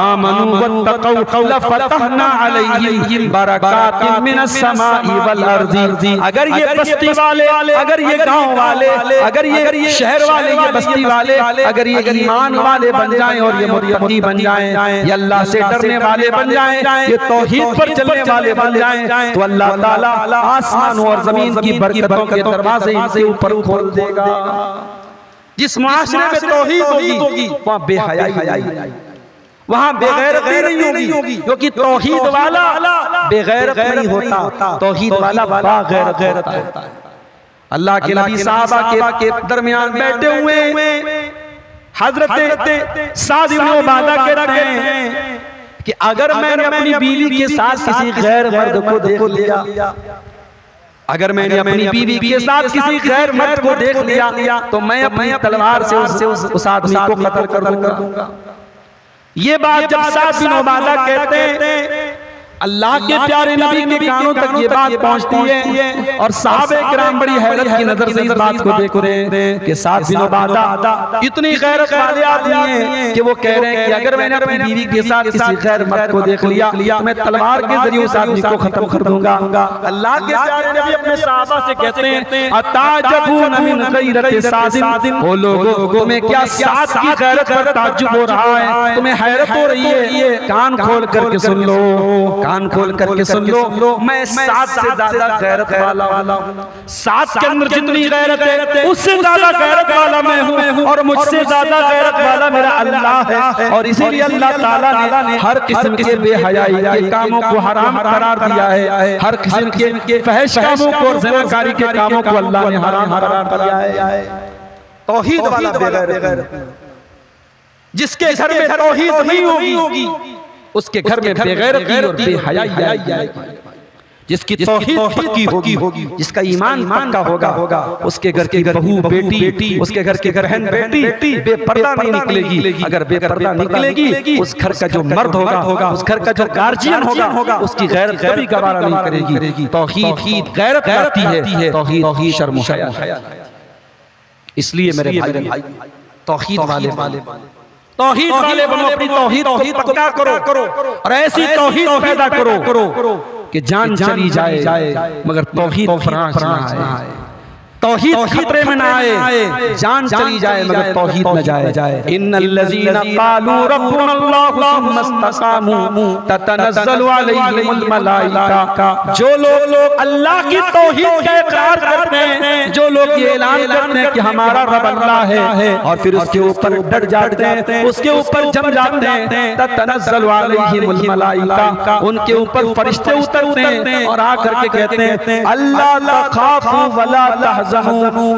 आमनू वत्तकौ लफतहना अलैहिम बरकातिन मिनस समाई वल अर्ज़ी। अगर ये बस्ती वाले, अगर ये गांव वाले, अगर ये शहर वाले, ये बस्ती वाले, अगर ये ईमान वाले बन जाएं और ये मुत्तकी बन जाएं, ये अल्लाह से डरने वाले बन जाएं, ये तौहीद पर चलने वाले बन जाएं, तो अल्लाह ताला आसमानों और जमीन की बरकतों के दरवाजे इनके ऊपर खोल देगा। जिस माशरे में तौहीद होगी वहाँ बेहयाई, वहाँ बेगैरती नहीं होगी, क्योंकि तौहीद वाला बेगैरत नहीं होता, तौहीद वाला बागैरत होता है। अल्लाह के नबी साहबा के दरमियान बैठे हुए हजरत साद इब्न उबादा कहते हैं कि अगर मैंने अपनी बीवी के साथ किसी गैर मर्द को देख लिया, अगर मैंने अपनी बीवी के साथ किसी गैर मर्द को देख लिया तो मैं अपनी तलवार से उस आदमी को कत्ल कर दूंगा। ये बात जब साद बिन उबादा कहते हैं, अल्लाह के प्यारे नबी के कानों तक ये बात पहुंचती है और साहबे किराम बड़ी हैरत की नजर से इस बात को देख रहे हैं कि साद बिन उबादा इतनी गैरत वाले आदमी हैं कि वो कह रहे हैं कि अगर मैंने अपनी बीवी के साथ किसी गैर मर्द को देख लिया तो मैं तलवार के जरिए उस आदमी को खत्म कर दूंगा। अल्लाह के प्यारे नबी अपने सहाबा से कहते हैं अताजबून मिन गैरति सादिन, ओ लोगो तुम्हें क्या साद की गैरत पर ताज्जुब हो रहा है, तुम्हें हैरत हो रही है? कान खोल करके सुन लो, कान खोल करके सुन लो, मैं साद से ज्यादा गैरत वाला हूं। साद के अंदर जितनी गैरत है उससे ज्यादा गैरत वाला मैं हूं, और मुझसे ज्यादा गैरत वाला मेरा अल्लाह है। और इसीलिए अल्लाह ताला ने हर किस्म के बेहयाई के कामों को हराम करार दिया है, हर किस्म के फहश कामों को और ज़िनाकारी के कामों को अल्लाह ने हराम करार दिया है। तौहीद वाला बेगैरत, जिसके घर में तौहीद नहीं होगी उसके घर में बेगैरती और बेहयाई आएगी। जिसकी तौहीद पक्की होगी, जिसका ईमान पक्का होगा, उसके घर की बहू बेटी, उसके घर की बहन बेटी बेपर्दा नहीं निकलेगी। अगर बेपर्दा निकलेगी उस घर का जो मर्द होगा, उस घर का जो गार्जियन होगा, उसकी गैरत कभी गवारा नहीं करेगी। तौहीद गैरत लाती है, तौहीद शर्म और हया। इसलिए मेरे भाई तौहीद वाले बनो, अपनी तौहीद को पक्का करो और ऐसी तौहीद पैदा करो कि जान चली जाए मगर तौहीद फराज ना आए, तौहीद खतरे में ना आए, जान चली जाए मगर तौहीद न जाए। इन्नल्लज़ीना क़ालू रब्बुनल्लाहु सुम्मा इस्तक़ामू ततनज़्ज़लु अलैहिमुल मलाइका, जो लोग अल्लाह की तौहीद का इक़रार करते हैं, जो लोग ये ऐलान करते हैं कि हमारा रब अल्लाह है और फिर उसके ऊपर डट जाते हैं, उसके ऊपर जम जाते हैं, ततनज़्ज़लु अलैहिमुल मलाइका, उनके ऊपर फरिश्ते उतरते हैं और आकर के कहते हैं अल्ला तख़ाफू वला तहज़नू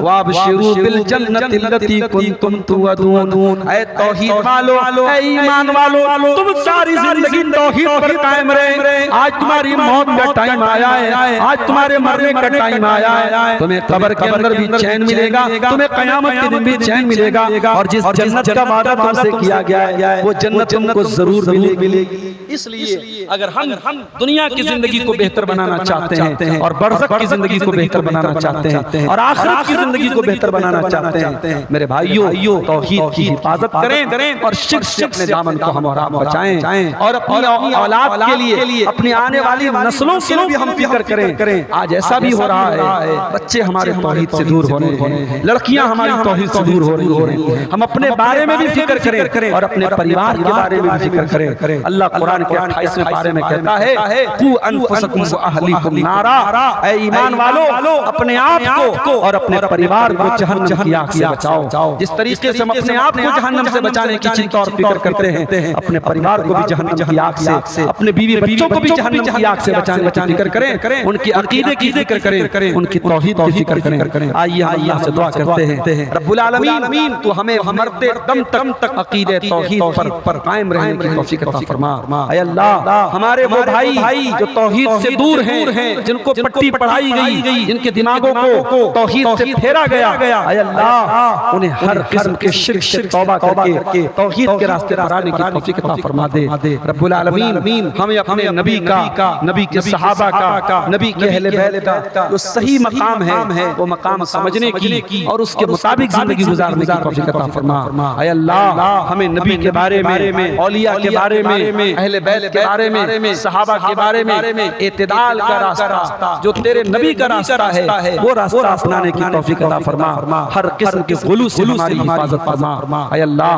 वअबशिरू बिल जन्नति लती कुंतुम तुअदून। ऐ तौहीद वालो, ऐ ईमान वालो, तुम सारी जिंदगी तौहीद पर कायम रहे। आज तुम्हारी मौत का टाइम आया है, आज तुम्हारे मरने का टाइम आया है। तुम्हें कब्र के अंदर भी चैन मिलेगा, तुम्हें क़यामत के दिन भी चैन मिलेगा, और जिस जन्नत का वादा तुमसे किया गया है वो जन्नत तुमको जरूर मिलेगी। इसलिए अगर हम दुनिया की जिंदगी को बेहतर बनाना चाहते हैं और बरज़ख की जिंदगी को बेहतर बनाना चाहते हैं और आखिरत की जिंदगी को बेहतर बनाना चाहते हैं, मेरे भाइयों तौहीद की हिफाजत करें और शिर्क से अपने दामन को हम हराम बचाएं और अपनी औलाद के लिए, अपनी आने वाली नस्लों के लिए भी हम फिक्र करें। आज ऐसा भी हो रहा है, बच्चे हमारे तौहीद से दूर हो रहे हैं, लड़कियां हमारी तौहीद से दूर हो रही हैं। हम अपने बारे में भी फिक्र करें और अपने परिवार के बारे में भी फिक्र करें। अल्लाह कुरान के 28वें पारे में कहता है कू अनफुसकुम व अहलीकुम नारा, ऐ ईमान वालों अपने आप को और अपने परिवार को जहन्नम की आग से बचाओ। जिस तरीके से हम अपने आप को जहन्नम से बचाने की चिंता और फिक्र करते हैं, अपने परिवार को भी जहन्नम की आग से, अपने बीवी बच्चों को भी जहन्नम की आग से बचाने की फिक्र करें, उनकी अकीदे की फिक्र करें, उनकी तौहीद की फिक्र करें। आइए अल्लाह से दुआ करते हैं रब्बुल आलमीन तू हमें मरते दम तक अकीदे तौहीद पर कायम रहने की तौफीक अता फरमा। आय अल्लाह हमारे वो भाई जो तौहीद से दूर हैं, जिनको पट्टी पढ़ाई गई, जिनके दिमागों को तौहीद से फेरा गया, आय अल्लाह उन्हें हर किस्म के शिर्क से तौबा करके तौहीद के रास्ते पर आने की तौफीक अता फरमा दे। रब्बुल आलमीन हमें अपने नबी का, नबी के सहाबा का, नबी के अहले बैत का जो सही मकाम है वो मकाम समझने की और उसके मुताबिक जिंदगी गुजारने की तौफीक अता फरमा। आय अल्लाह हमें नबी के बारे में, औलिया के बारे में, अहले बैत के बारे में, सहाबा के बारे में इत्तिदाल का रास्ता जो तेरे नबी का रास्ता है वो रास्ता अपनाने की तौफीक अता फरमा। हर किस्म के गुलू से हमारी हिफाजत फरमा। आय अल्लाह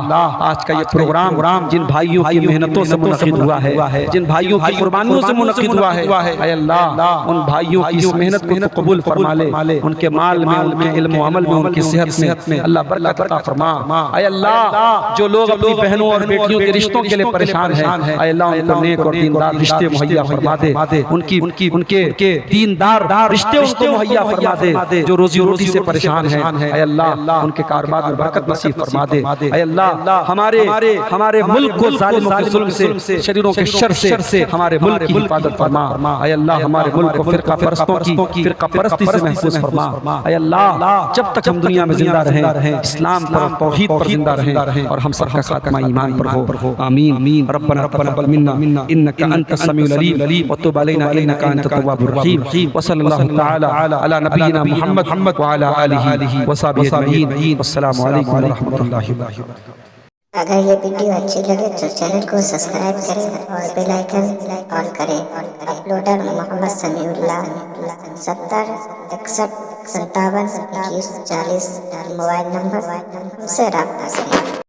आज का ये प्रोग्राम जिन भाइयों की मेहनतों से मुनक़िद हुआ है, जिन भाइयों की कुर्बानियों से मुनक़िद हुआ है, आय अल्लाह उन भाइयों की इस मेहनत को कबूल फरमा ले। उनके माल में, उनके इल्म और अमल में, उनकी सेहत में अल्लाह बरकत अता फरमा। आय अल्लाह जो लोग अपनी बहनों और बेटियों के रिश्तों के लिए परेशान हैं, आय अल्लाह उनको नेक और दीनदार रिश्ते मुहैया फरमा दे। उनके दीनदार रिश्ते उनको मुहैया फरमा दे। जो रोजी रोटी से परेशान हैं, आय अल्लाह उनके कारोबार में बरकत नसीब फरमा दे। आय अल्लाह हमारे मुल्क को जालिमों के जुल्म से, शरीरों के शर से हमारे मुल्क की हिफाजत फरमा। आय अल्लाह हमारे मुल्क को फिरका परस्ती से महफूज फरमा। आय अल्लाह जब तक हम दुनिया में जिंदा रहें, इस्लाम पर, तौहीद पर जिंदा रहें और हम सबका खात्मा ईमान पर हो। आमीन। रब्बना तक़ब्बल मिन्ना इन्नका अंतस समीउल अलीम व तुब अलैना इन्नका अंतत तव्वाबुर रहीम। व सल्लल्लाहु तआला अला नबियिना मुहम्मद व अला आलिहि व सहबिहि अजमईन। अस्सलामु अलैकुम व रहमतुल्लाहि व बरकातहू। अगर ये वीडियो अच्छी लगे तो चैनल को सब्सक्राइब करें और बेल आइकन ऑन करें। Uploader Mohammad Samiullah 70 61 57 21 40 mobile number से रब्ता करें।